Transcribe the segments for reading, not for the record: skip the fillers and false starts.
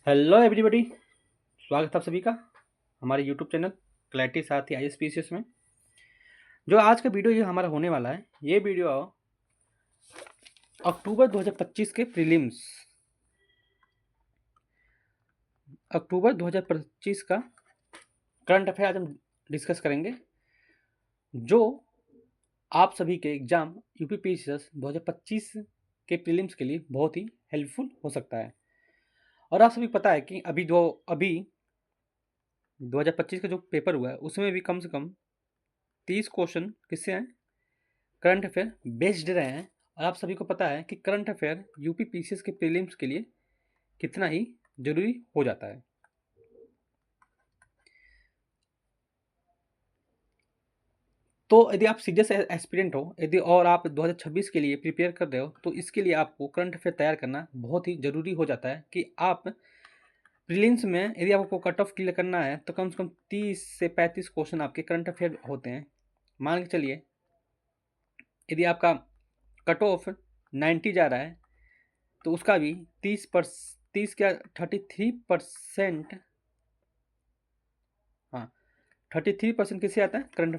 Hello everybody. स्वागत है आप सभी का हमारे यूट्यूब चैनल क्लैरिटी साथी ISPCS में। जो आज का वीडियो ये हमारा होने वाला है, ये वीडियो अक्टूबर 2025 के प्रीलिम्स, अक्टूबर 2025 का करंट अफेयर आज हम डिस्कस करेंगे, जो आप सभी के एग्जाम UPPCS 2025 के प्रीलिम्स के लिए बहुत ही हेल्पफुल हो सकता है। और आप सभी को पता है कि अभी 2025 का जो पेपर हुआ है उसमें भी कम से कम 30 क्वेश्चन किससे हैं, करंट अफेयर बेस्ड रहे हैं। और आप सभी को पता है कि करंट अफेयर UPPCS के प्रीलिम्स के लिए कितना ही जरूरी हो जाता है। तो यदि आप सीरियस एस्पिरेंट हो, यदि और आप 2026 के लिए प्रिपेयर कर रहे हो, तो इसके लिए आपको करंट अफेयर तैयार करना बहुत ही ज़रूरी हो जाता है कि आप प्रीलिम्स में यदि आपको कट ऑफ क्लियर करना है तो कम से कम 30 से 35 क्वेश्चन आपके करंट अफेयर होते हैं। मान के चलिए यदि आपका कट ऑफ 90 जा रहा है तो उसका भी 30 क्या 33%, हाँ 33% किससे आता है, करंट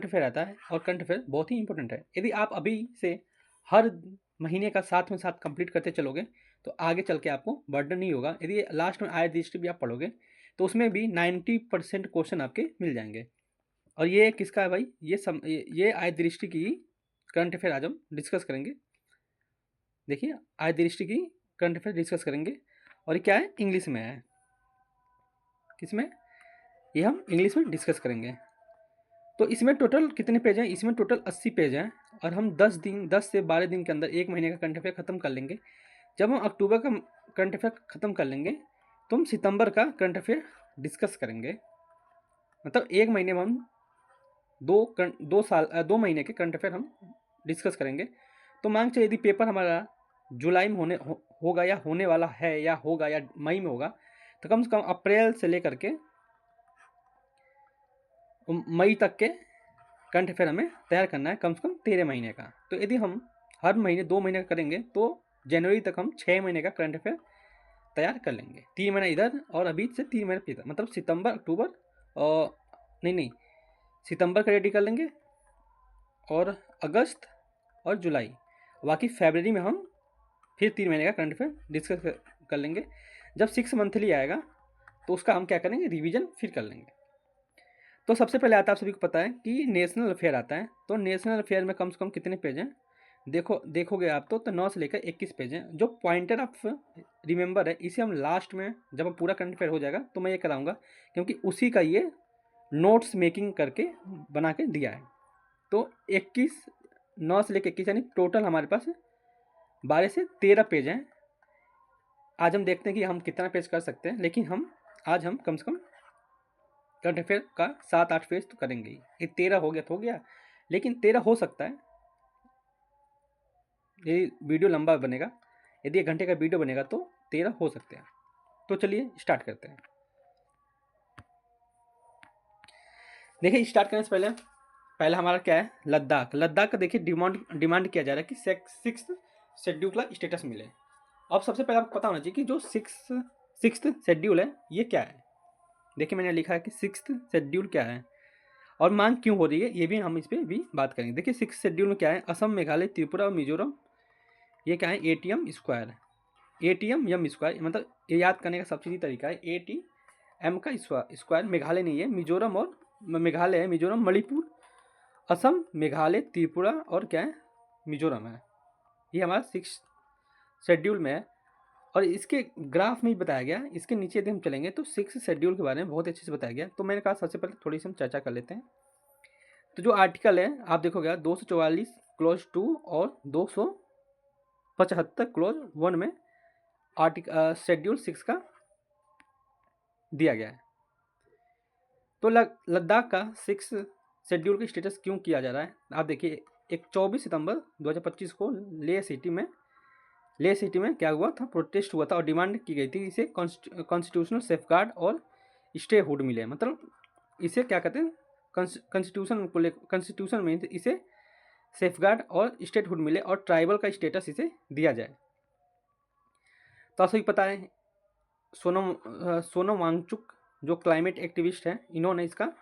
अफेयर आता है। और करंट अफेयर बहुत ही इंपॉर्टेंट है। यदि आप अभी से हर महीने का साथ में साथ कंप्लीट करते चलोगे तो आगे चल के आपको बर्डन नहीं होगा। यदि लास्ट में आय दृष्टि भी आप पढ़ोगे तो उसमें भी 90% क्वेश्चन आपके मिल जाएंगे। और ये किसका है भाई, ये आय दृष्टि की करंट अफेयर आज हम डिस्कस करेंगे। देखिए आय दृष्टि की करंट अफेयर डिस्कस करेंगे और ये क्या है, इंग्लिश में है। किसमें, ये हम इंग्लिश में डिस्कस करेंगे। तो इसमें टोटल कितने पेज हैं, इसमें टोटल 80 पेज हैं और हम 10 से 12 दिन के अंदर एक महीने का करंट अफेयर ख़त्म कर लेंगे। जब हम अक्टूबर का करंट अफेयर ख़त्म कर लेंगे तो हम सितंबर का करंट अफेयर डिस्कस करेंगे। मतलब एक महीने में हम 2 महीने के करंट अफेयर हम डिस्कस करेंगे। तो मान चलिए यदि पेपर हमारा जुलाई में होगा या होने वाला है या होगा या मई में होगा, तो कम से कम अप्रैल से लेकर के मई तक के करंट अफेयर हमें तैयार करना है, कम से कम 13 महीने का। तो यदि हम हर महीने 2 महीने का करेंगे तो जनवरी तक हम 6 महीने का करंट अफेयर तैयार कर लेंगे। 3 महीना इधर और अभी से 3 महीने इधर, मतलब सितंबर अक्टूबर और नहीं सितंबर का रेडी कर लेंगे और अगस्त और जुलाई, बाकी फरवरी में हम फिर 3 महीने का करंट अफेयर डिस्कस कर लेंगे। जब 6 मंथली आएगा तो उसका हम क्या करेंगे, रिवीजन फिर कर लेंगे। तो सबसे पहले आता है, आप सभी को पता है कि नेशनल अफेयर आता है। तो नेशनल अफेयर में कम से कम कितने पेज हैं, देखोगे आप तो 9 से लेकर 21 पेज हैं। जो पॉइंटर ऑफ रिमेंबर है इसे हम लास्ट में जब हम पूरा करंट अफेयर हो जाएगा तो मैं ये कराऊंगा, क्योंकि उसी का ये नोट्स मेकिंग करके बना के दिया है। तो 21, 9 से लेकर 21 यानी टोटल हमारे पास 12 से 13 पेज हैं। आज हम देखते हैं कि हम कितना पेज कर सकते हैं, लेकिन आज हम कम से कम करंट अफेयर का 7-8 पेज तो करेंगे ही। ये 13 हो गया तो हो गया, लेकिन 13 हो सकता है ये वीडियो लंबा बनेगा। यदि 1 घंटे का वीडियो बनेगा तो 13 हो सकते हैं। तो चलिए स्टार्ट करते हैं। देखिए स्टार्ट करने से पहले हमारा क्या है, लद्दाख का देखिए डिमांड किया जा रहा है कि 6th शेड्यूल का स्टेटस मिले। अब सबसे पहले आपको पता होना चाहिए कि जो 6th शेड्यूल है ये क्या है। देखिए मैंने लिखा है कि 6th शेड्यूल क्या है और मांग क्यों हो रही है, ये भी हम इस पर भी बात करेंगे। देखिए 6th शेड्यूल में क्या है, असम, मेघालय, त्रिपुरा और मिजोरम, ये क्या है, ATM स्क्वायर, ATM यम स्क्वायर। मतलब ये याद करने का सबसे सही तरीका है ATM का स्क्वायर। मेघालय नहीं है, मिजोरम और मेघालय है, मिजोरम, मणिपुर, असम, मेघालय, त्रिपुरा और क्या है, मिजोरम है। ये हमारा 6th शेड्यूल में है और इसके ग्राफ में ही बताया गया। इसके नीचे यदि हम चलेंगे तो 6th शेड्यूल के बारे में बहुत अच्छे से बताया गया। तो मैंने कहा सबसे पहले थोड़ी सी हम चर्चा कर लेते हैं। तो जो आर्टिकल है आप देखोगे 244 क्लोज 2 और 275 क्लोज 1 में आर्टिकल शेड्यूल 6 का दिया गया है। तो लद्दाख का 6 शेड्यूल का स्टेटस क्यों किया जा रहा है, आप देखिए। 24 सितंबर 2025 को ले सिटी में क्या हुआ था, प्रोटेस्ट हुआ था और डिमांड की गई थी इसे कॉन्स्टिट्यूशनल सेफगार्ड और स्टे हुड मिले। मतलब इसे क्या कहते हैं, कॉन्स्टिट्यूशन में इसे सेफगार्ड और स्टेट हुड मिले और ट्राइबल का स्टेटस इसे दिया जाए। तो आप सभी पता है सोनम वांगचुक जो क्लाइमेट एक्टिविस्ट है, इन्होंने इसका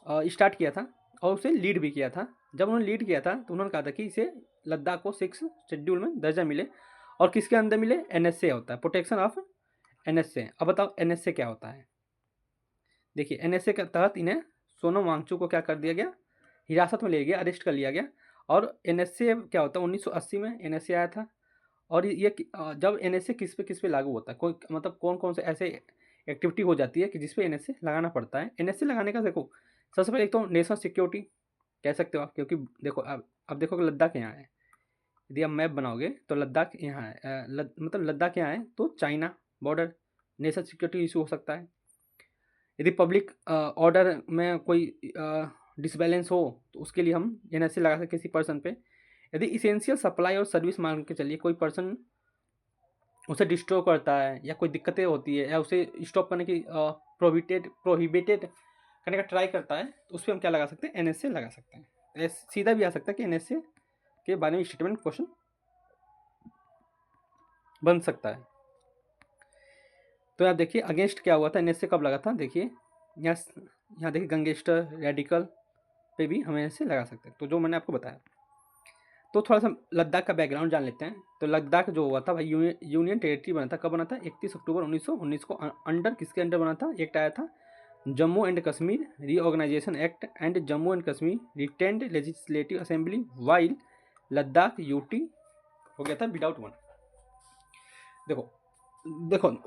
स्टार्ट किया था और उसे लीड भी किया था। जब उन्होंने लीड किया था तो उन्होंने कहा था कि इसे लद्दाख को 6 शेड्यूल में दर्जा मिले, और किसके अंदर मिले, एनएसए होता है, प्रोटेक्शन ऑफ एनएसए। अब बताओ एनएसए क्या होता है। देखिए एनएसए के तहत इन्हें सोनम वांगचुक को क्या कर दिया गया, हिरासत में ले गया, अरेस्ट कर लिया गया। और एनएसए क्या होता है, 1980 में एनएसए आया था। और ये जब एनएसए किस पे लागू होता है, कोई मतलब कौन कौन से ऐसे एक्टिविटी हो जाती है कि जिस पे एनएसए लगाना पड़ता है। एनएसए लगाने का देखो, सबसे पहले एक तो नेशनल सिक्योरिटी कह सकते हो आप, क्योंकि देखो अब देखो कि लद्दाख यहाँ है, यदि आप मैप बनाओगे तो लद्दाख यहाँ है, मतलब लद्दाख यहाँ है तो China border, national security issue हो सकता है। यदि पब्लिक ऑर्डर में कोई डिसबैलेंस हो तो उसके लिए हम एनएसए लगा सकते किसी पर्सन पे। यदि इसेंशियल सप्लाई और सर्विस मान के चलिए कोई पर्सन उसे डिस्ट्रॉय करता है या कोई दिक्कतें होती है या उसे स्टॉप करने की प्रोहिबिटेड करने का ट्राई करता है, तो उस पर हम क्या लगा सकते हैं, एनएसए लगा सकते हैं। सीधा भी आ सकता है कि एनएसए के बारे में स्टेटमेंट क्वेश्चन बन सकता है। तो आप देखिए अगेंस्ट क्या हुआ था, एनएसए कब लगा था, देखिए यहाँ देखिए गैंगस्टर रेडिकल पे भी हम एनएसए लगा सकते हैं। तो जो मैंने आपको बताया, तो थोड़ा सा लद्दाख का बैकग्राउंड जान लेते हैं। तो लद्दाख जो हुआ था भाई यूनियन टेरिटरी बना था, कब बना था, 31 अक्टूबर 1919 को। अंडर किसके अंडर बना था, एक्ट आया था Jammu and Kashmir reorganisation act and Jammu and Kashmir retained legislative assembly while Ladakh UT हो गया था विदाउट वन। देखो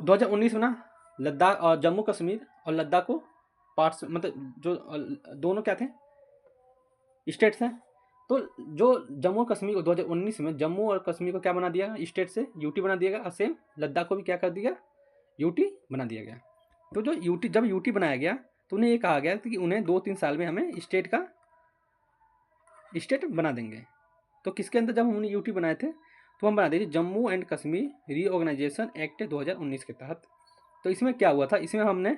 2019 में ना लद्दाख और जम्मू कश्मीर और लद्दाख को पार्ट्स, मतलब जो दोनों क्या थे, स्टेट्स हैं। तो जो जम्मू और कश्मीर को 2019 में जम्मू और कश्मीर को क्या बना दिया, स्टेट से यूटी बना दिया गया, और सेम लद्दाख को भी क्या कर दिया, यूटी बना दिया गया। तो जो यूटी, जब यूटी बनाया गया तो उन्हें ये कहा गया कि उन्हें 2-3 साल में हमें स्टेट बना देंगे। तो किसके अंदर जब हमने यूटी बनाए थे, तो हम बना दिए Jammu and Kashmir reorganisation act 2019 के तहत। तो इसमें क्या हुआ था, इसमें हमने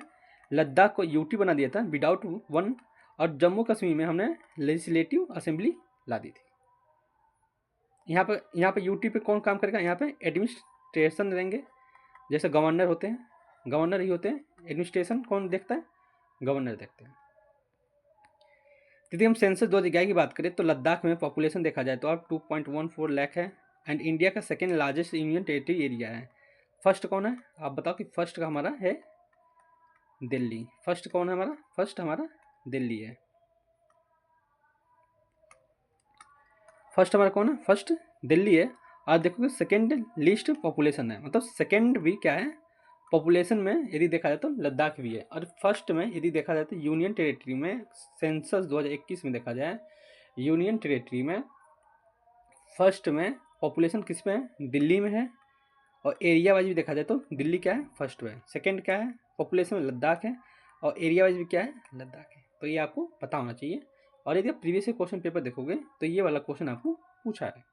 लद्दाख को यूटी बना दिया था विदाउट वन, और जम्मू कश्मीर में हमने लेजिस्लेटिव असेंबली ला दी थी। यहाँ पे यूटी पे कौन काम करेगा, यहाँ पे एडमिनिस्ट्रेशन रहेंगे, जैसे गवर्नर होते हैं, गवर्नर ही होते हैं। एडमिनिस्ट्रेशन कौन देखता है, गवर्नर देखते हैं। यदि हम सेंसस 2011 की बात करें तो लद्दाख में पॉपुलेशन देखा जाए तो अब 2.14 लाख है, एंड इंडिया का second largest union territory area है। फर्स्ट कौन है, आप बताओ कि फर्स्ट का हमारा है दिल्ली। फर्स्ट कौन है हमारा, फर्स्ट हमारा दिल्ली है। फर्स्ट हमारा कौन है, फर्स्ट दिल्ली है। और देखो सेकेंड लिस्ट पॉपुलेशन है, मतलब सेकेंड भी क्या है पॉपुलेशन में, यदि देखा जाए तो लद्दाख भी है। और फर्स्ट में यदि देखा जाए तो यूनियन टेरिटरी में, सेंसस 2021 में देखा जाए यूनियन टेरिटरी में फर्स्ट में पॉपुलेशन किस में है, दिल्ली में है। और एरिया वाइज भी देखा जाए तो दिल्ली क्या है, फर्स्ट में है। सेकेंड क्या है पॉपुलेशन में, लद्दाख है। और एरिया वाइज भी क्या है, लद्दाख है। तो ये आपको पता होना चाहिए। और यदि आप प्रीवियस क्वेश्चन पेपर देखोगे तो ये वाला क्वेश्चन आपको पूछा है।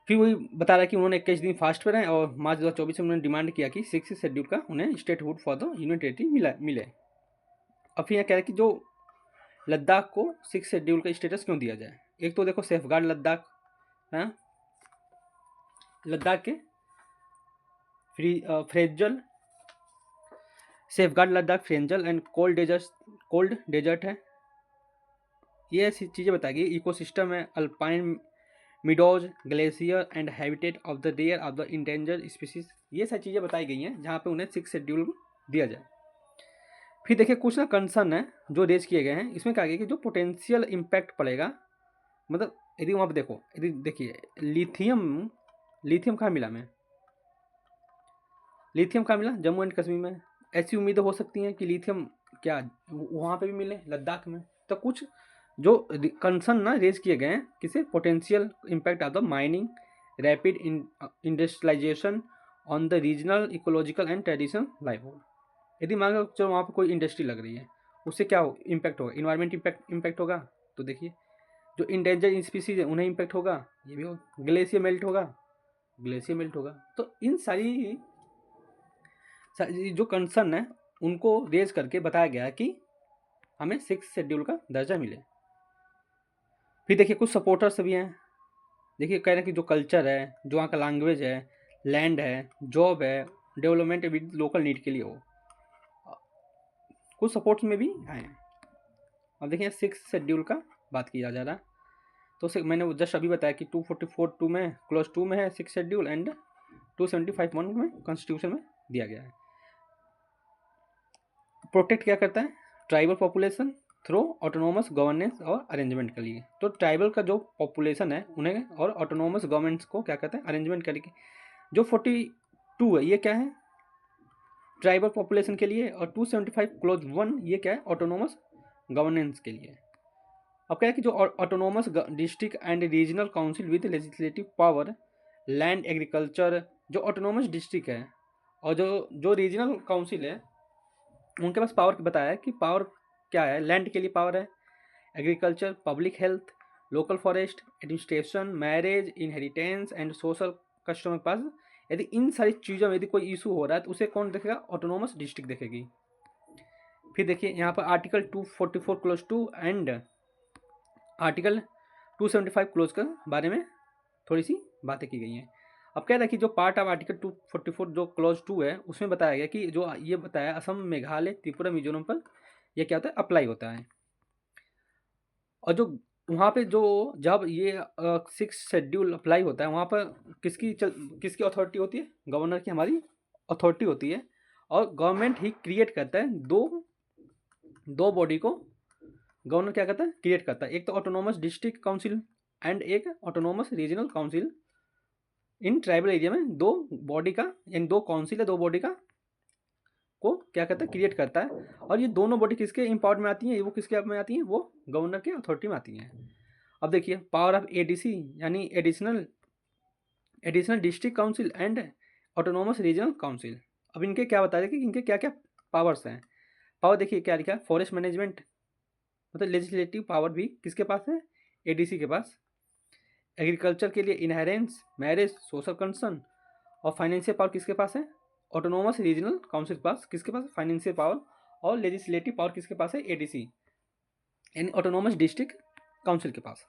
फिर वही बता रहा है कि उन्होंने 21 दिन फास्ट पर हैं और मार्च 2024 में उन्होंने डिमांड किया कि 6 शेड्यूल का उन्हें statehood for the union territory मिले। अब फिर यहाँ कह रहे हैं कि जो लद्दाख को 6 शेड्यूल का स्टेटस क्यों दिया जाए। एक तो देखो सेफगार्ड लद्दाख है, लद्दाख के fragile, safeguard Ladakh fragile and cold desert है। ये ऐसी चीज़ें बताई गई, इकोसिस्टम है, alpine meadows, glacier and habitat of the rare of the endangered species, ये सारी चीज़ें बताई गई हैं जहाँ पे उन्हें 6 शेड्यूल दिया जाए। फिर देखिए कुछ ना कंसर्न है जो रेज किए गए हैं। इसमें कहा गया कि जो पोटेंशियल इम्पैक्ट पड़ेगा, मतलब यदि वहाँ पर देखो, यदि देखिए लिथियम कहाँ मिला हमें, लिथियम कहाँ मिला, जम्मू एंड कश्मीर में। ऐसी उम्मीदें हो सकती हैं कि लिथियम क्या वहाँ पे भी मिले, लद्दाख में। तो कुछ जो कंसर्न ना रेज किए गए हैं, किसे, potential impact of the mining, rapid industrialisation on the regional ecological and traditional livelihood. यदि मान लो चलो वहाँ पर कोई इंडस्ट्री लग रही है, उससे क्या हो इम्पैक्ट होगा, इन्वायरमेंट इम्पैक्ट होगा। तो देखिए जो इंडेंजर स्पीसीज है उन्हें इम्पैक्ट होगा, ये भी होगा। ग्लेशियर मेल्ट होगा। तो इन सारी जो कंसर्न है उनको रेज करके बताया गया है कि हमें 6 शेड्यूल का दर्जा मिले। फिर देखिए कुछ सपोर्टर्स भी हैं देखिए कह रहे हैं कि जो कल्चर है, जो वहाँ का लैंग्वेज है, लैंड है, जॉब है, डेवलपमेंट विद लोकल नीड के लिए हो। कुछ सपोर्ट्स में भी आए हैं। अब देखिए 6 शेड्यूल का बात किया जा रहा है। तो मैंने जस्ट अभी बताया कि 244 टू में क्लॉज 2 में है 6 शेड्यूल एंड 275 1 में कॉन्स्टिट्यूशन में दिया गया है। प्रोटेक्ट क्या करता है? Tribal population through autonomous governance और अरेंजमेंट के लिए। तो ट्राइबल का जो पॉपुलेशन है उन्हें और ऑटोनोमस गवर्नमेंट्स को क्या कहते हैं? अरेंजमेंट करके। जो 42 है ये क्या है? ट्राइबल पॉपुलेशन के लिए, और 275 क्लोज 1 ये क्या है? ऑटोनोमस गवर्नेंस के लिए। अब क्या है कि जो autonomous district and regional council with legislative power, land agriculture, जो ऑटोनोमस डिस्ट्रिक्ट है और जो रीजनल काउंसिल है उनके पास पावर बताया है कि पावर क्या है? लैंड के लिए पावर है, agriculture, public health, local forest, administration, marriage, inheritance and social custom के पास। यदि इन सारी चीज़ों में यदि कोई इशू हो रहा है तो उसे कौन देखेगा? ऑटोनोमस डिस्ट्रिक्ट देखेगी। फिर देखिए यहाँ पर article 244 close 2 and article 275 close के बारे में थोड़ी सी बातें की गई हैं। अब कह रहा है कि जो पार्ट ऑफ आर्टिकल 244 जो क्लोज 2 है उसमें बताया गया कि जो ये बताया असम, मेघालय, त्रिपुरा, मिजोरम पर यह क्या होता है? अप्लाई होता है। और जो वहाँ पे जो जब ये 6 शेड्यूल अप्लाई होता है वहाँ पर किसकी अथॉरिटी होती है? गवर्नर की हमारी अथॉरिटी होती है। और गवर्नमेंट ही क्रिएट करता है दो बॉडी को गवर्नर क्या करता है? क्रिएट करता है। एक तो ऑटोनोमस डिस्ट्रिक्ट काउंसिल एंड एक autonomous regional council. In tribal area में दो बॉडी का यानी दो काउंसिल है, दो बॉडी का को क्या करता है? क्रिएट करता है। और ये दोनों बॉडी किसके इम्पावर में आती हैं? वो किसके आप में आती हैं? वो गवर्नर के अथॉरिटी में आती हैं। अब देखिए पावर ऑफ एडीसी यानी additional district council and autonomous regional council. अब इनके क्या बता दें कि इनके क्या क्या पावर्स हैं। पावर देखिए क्या लिखा है? फॉरेस्ट मैनेजमेंट मतलब लेजिस्लेटिव पावर भी किसके पास है? एडीसी के पास। एग्रीकल्चर के लिए इनहेरेंस, मैरिज, सोशल कंसर्न और फाइनेंशियल पावर किसके पास है? ऑटोनोमस रीजनल काउंसिल के पास। किसके पास? Financial power. और लेजिस्लेटिव पावर किसके पास है? एडीसी यानी ऑटोनोमस डिस्ट्रिक्ट काउंसिल के पास।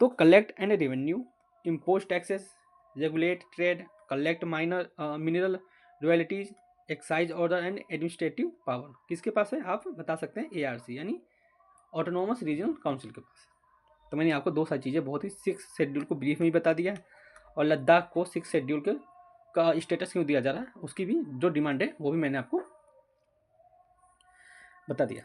तो collect and revenue, impose taxes, regulate trade, collect minor mineral royalties, excise order and administrative power किसके पास है? आप बता सकते हैं एआरसी यानी ऑटोनोमस रीजनल काउंसिल के पास। तो मैंने आपको दो सारी चीज़ें बहुत ही 6 शेड्यूल को ब्रीफ में ही बता दिया है, और लद्दाख को 6 शेड्यूल का स्टेटस क्यों दिया जा रहा है उसकी भी जो डिमांड है वो भी मैंने आपको बता दिया।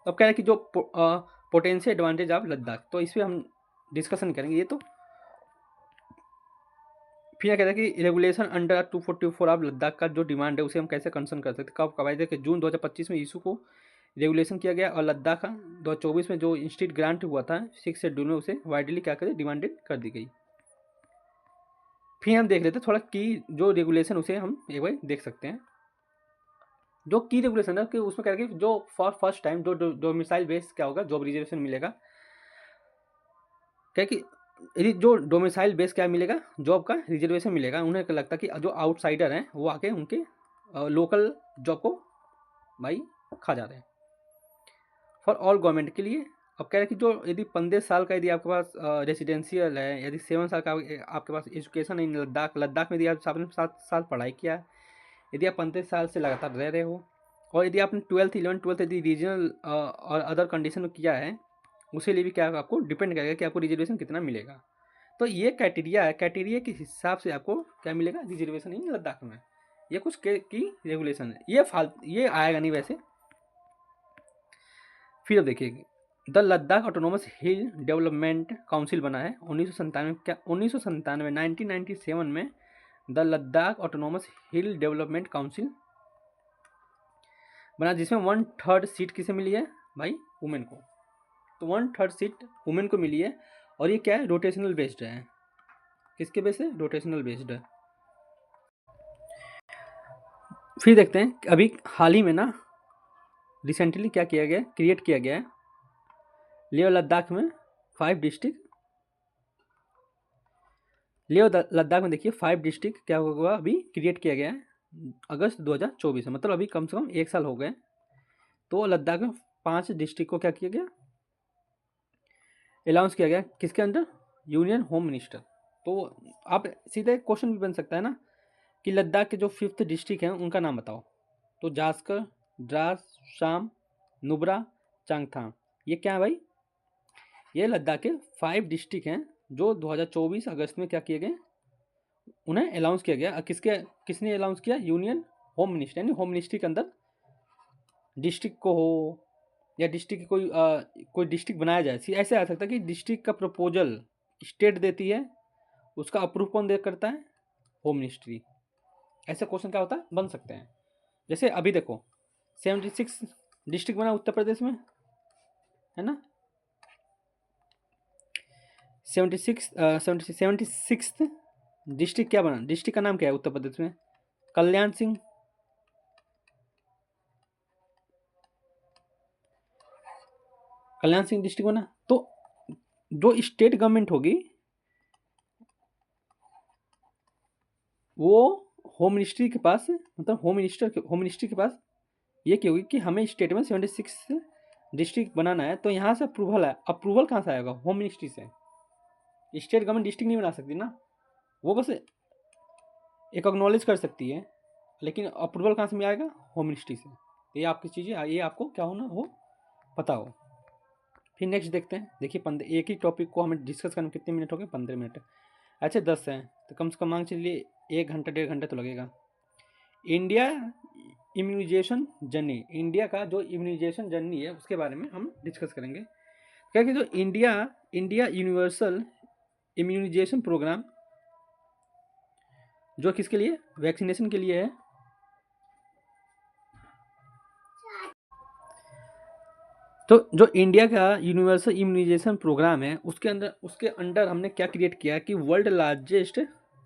अब कह रहे हैं कि जो पोटेंशियल एडवांटेज ऑफ लद्दाख, तो इस पर हम डिस्कशन करेंगे। ये तो फिर कहते हैं कि रेगुलेशन अंडर 244 ऑफ लद्दाख का जो डिमांड है उसे हम कैसे कंसर्न कर सकते हैं? कब आए थे कि जून 2025 में इशू को रेगुलेशन किया गया, और लद्दाख 2024 में जो इंस्टीट्यूट ग्रांट हुआ था 6 शेड्यूल में उसे वाइडली क्या करें? डिमांडेड कर दी गई। फिर हम देख लेते हैं थोड़ा की जो रेगुलेशन उसे हम एक बार देख सकते हैं। जो की रेगुलेशन है कि उसमें क्या है कि जो फॉर फर्स्ट टाइम जो डोमिसाइल बेस क्या होगा? जॉब रिजर्वेशन मिलेगा। क्या कि यदि जो डोमिसाइल बेस क्या मिलेगा? जॉब का रिजर्वेशन मिलेगा। उन्हें लगता है कि जो आउटसाइडर हैं वो आके उनके लोकल जॉब को भाई खा जा रहे हैं। फॉर ऑल गवर्नमेंट के लिए। अब कह रहे हैं कि जो यदि 15 साल का यदि आपके पास रेसिडेंशियल है, यदि 7 साल का आपके पास एजुकेशन इन लद्दाख में यदि आपने 7 साल पढ़ाई किया है, यदि आप 15 साल से लगातार रह रहे हो, और यदि आपने 12th यदि रीजनल और अदर कंडीशन में किया है, उसे लिए भी क्या आपको डिपेंड करेगा कि आपको रिजर्वेशन कितना मिलेगा। तो ये क्राइटेरिया है, क्राइटेरिया के हिसाब से आपको क्या मिलेगा? रिजर्वेशन इन लद्दाख में। ये कुछ की रेगुलेशन है, ये आएगा नहीं वैसे। फिर अब देखिए the Ladakh autonomous hill development council बना है 1997 में the Ladakh autonomous hill development council बना, जिसमें 1/3 सीट किसे मिली है भाई? वुमेन को। तो 1/3 सीट वुमेन को मिली है, और ये क्या है? रोटेशनल बेस्ड है। किसके बेस है? रोटेशनल बेस्ड है। फिर देखते हैं अभी हाल ही में ना रिसेंटली क्या किया गया? क्रिएट किया गया है लेह लद्दाख में 5 डिस्ट्रिक्ट। लेह लद्दाख में देखिए 5 डिस्ट्रिक्ट क्या हुआ? अभी क्रिएट किया गया है अगस्त 2024 में, मतलब अभी कम से कम 1 साल हो गए। तो लद्दाख में 5 डिस्ट्रिक्ट को क्या किया गया? अलाउंस किया गया। किसके अंदर? Union home minister. तो आप सीधे क्वेश्चन भी बन सकता है ना कि लद्दाख के जो 5th डिस्ट्रिक्ट हैं उनका नाम बताओ। तो जास्कर, द्रास, शाम, नुब्रा, चांगथांग, ये क्या है भाई? ये लद्दाख के 5 डिस्ट्रिक्ट हैं जो 2024 अगस्त में क्या किए गए, उन्हें अनाउंस किया गया। किसने अनाउंस किया? यूनियन होम मिनिस्टर, यानी होम मिनिस्ट्री के अंदर डिस्ट्रिक्ट को हो या डिस्ट्रिक्ट कोई डिस्ट्रिक्ट बनाया जाए। ऐसे आ सकता है कि डिस्ट्रिक्ट का प्रपोजल स्टेट देती है, उसका अप्रूव कौन करता है? Home ministry. ऐसे क्वेश्चन क्या होता है, बन सकते हैं। जैसे अभी देखो 76 डिस्ट्रिक्ट बना उत्तर प्रदेश में, है ना? 76 डिस्ट्रिक्ट क्या बना? डिस्ट्रिक्ट का नाम क्या है उत्तर प्रदेश में? कल्याण सिंह। कल्याण सिंह डिस्ट्रिक्ट बना। तो जो स्टेट गवर्नमेंट होगी वो होम मिनिस्ट्री के पास, मतलब होम मिनिस्ट्री के पास ये क्या होगी कि हमें स्टेट में 76 डिस्ट्रिक्ट बनाना है, तो यहाँ से अप्रूवल है। अप्रूवल कहाँ से आएगा? होम मिनिस्ट्री से। स्टेट गवर्नमेंट डिस्ट्रिक्ट नहीं बना सकती ना, वो बस एक एक्नॉलेज कर सकती है, लेकिन अप्रूवल कहाँ से आएगा? होम मिनिस्ट्री से। ये आपकी चीज़ें, ये आपको क्या होना हो, पता हो। फिर नेक्स्ट देखते हैं। देखिए एक ही टॉपिक को हमें डिस्कस करने में कितने मिनट हो गए? 15 मिनट। अच्छा 10 हैं तो कम से कम मांग चलिए 1 घंटा 1.5 घंटा तो लगेगा। इंडिया इम्यूनाइजेशन जर्नी, इंडिया का जो इम्यूनाइजेशन जर्नी है उसके बारे में हम डिस्कस करेंगे। क्या कि जो इंडिया यूनिवर्सल इम्यूनाइजेशन प्रोग्राम, जो किसके लिए? वैक्सीनेशन के लिए है। तो जो इंडिया का यूनिवर्सल इम्यूनाइजेशन प्रोग्राम है उसके अंडर हमने क्या क्रिएट किया है कि वर्ल्ड लार्जेस्ट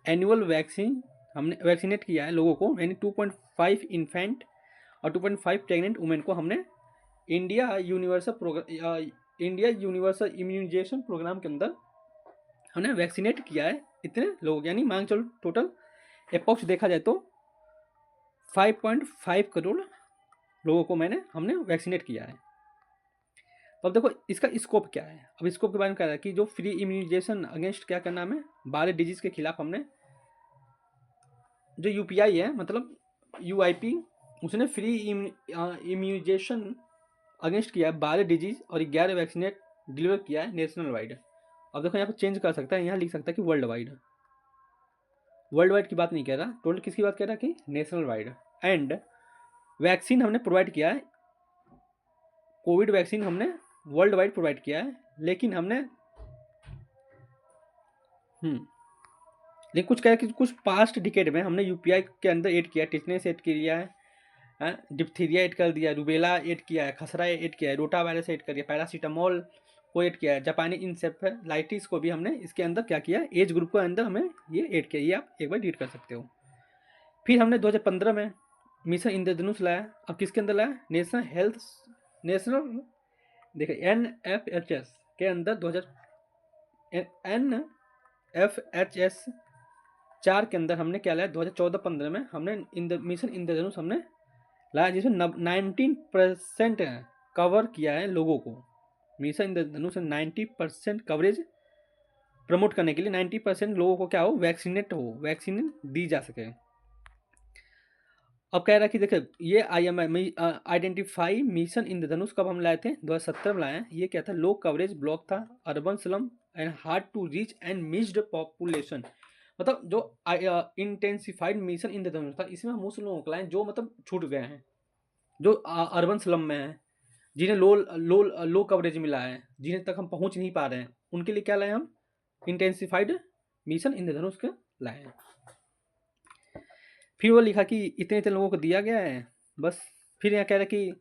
एनुअल वैक्सीन हमने वैक्सीनेट किया है लोगों को, यानी 2.5 इन्फेंट और 2.5 प्रेग्नेंट वुमेन को हमने इंडिया यूनिवर्सल इम्यूनाइजेशन प्रोग्राम के अंदर हमने वैक्सीनेट किया है। इतने लोग, यानी मान चलो टोटल अप्रॉक्स देखा जाए तो 5.5 करोड़ लोगों को हमने वैक्सीनेट किया है। तो अब देखो इसका स्कोप क्या है। अब स्कोप के बारे में क्या है कि जो फ्री इम्यूनाइजेशन अगेंस्ट क्या करना हमें 12 डिजीज के खिलाफ हमने जो यूपीआई है, मतलब यूआईपी, उसने फ्री इम्यूनाइजेशन अगेंस्ट किया है 12 डिजीज और 11 वैक्सीनेट डिलीवर किया है नेशनल वाइड। अब देखो यहाँ पर चेंज कर सकता है, यहाँ लिख सकता है कि वर्ल्ड वाइड की बात नहीं कह रहा, टोटल किसकी बात कह रहा है कि नेशनल वाइड। एंड वैक्सीन हमने प्रोवाइड किया है, कोविड वैक्सीन हमने वर्ल्ड वाइड प्रोवाइड किया है, लेकिन हमने लेकिन कुछ कह कि कुछ पास्ट डिकेड में हमने यूपीआई के अंदर ऐड किया, टिटनेस ऐड किया है, डिप्थीरिया ऐड कर दिया, रूबेला ऐड किया है, खसरा ऐड किया है, रोटा वायरस ऐड कर दिया, पैरासीटामोल को ऐड किया है, जापानी इंसेफेलाइटिस को भी हमने इसके अंदर क्या किया, एज ग्रुप के अंदर हमें ये ऐड किया। ये आप एक बार रीड कर सकते हो। फिर हमने 2015 में मिशन इंद्रधनुष लाया। अब किसके अंदर लाया? नेशनल देखिए NFHS के अंदर NFHS 4 के अंदर हमने क्या लाया? 2014-15 में हमने मिशन इंद्रधनुष हमने लाया, जिसमें 19% कवर किया है लोगों को। मिशन इंद्रधनुष 90% कवरेज प्रमोट करने के लिए 90% लोगों को क्या हो, वैक्सीन दी जा सके। अब कह रहा है कि देखिए ये आइडेंटिफाई मिशन इंद्रधनुष कब हम लाए थे? 2017 में लाए हैं। ये क्या था? लो कवरेज ब्लॉक था, urban slum and hard to reach and missed population. मतलब जो इंटेंसिफाइड मिशन इंद्रधनुष था, इसमें हम उस लोगों को लाए जो मतलब छूट गए हैं, जो अर्बन स्लम में है, जिन्हें लो कवरेज मिला है, जिन्हें तक हम पहुंच नहीं पा रहे हैं, उनके लिए क्या लाए हम? इंटेंसिफाइड मिशन इंद्रधनुष के लाए हैं। फिर वो लिखा कि इतने इतने लोगों को दिया गया है बस। फिर यहाँ कह रहा है कि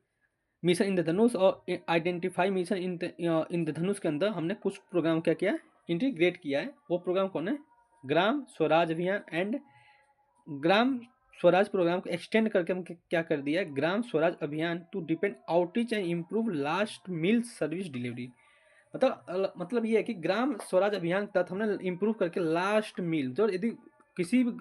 मिशन इंद्रधनुष और आइडेंटिफाई मिशन इंद्रधनुष के अंदर हमने कुछ प्रोग्राम क्या किया, इंटीग्रेट किया है। वो प्रोग्राम कौन है? ग्राम स्वराज अभियान एंड ग्राम स्वराज प्रोग्राम को एक्सटेंड करके हम क्या कर दिया है, Gram Swaraj Abhiyan to depend outreach and improve last mile service delivery. मतलब ये है कि ग्राम स्वराज अभियान के तहत हमने इम्प्रूव करके लास्ट मील, जो यदि किसी भी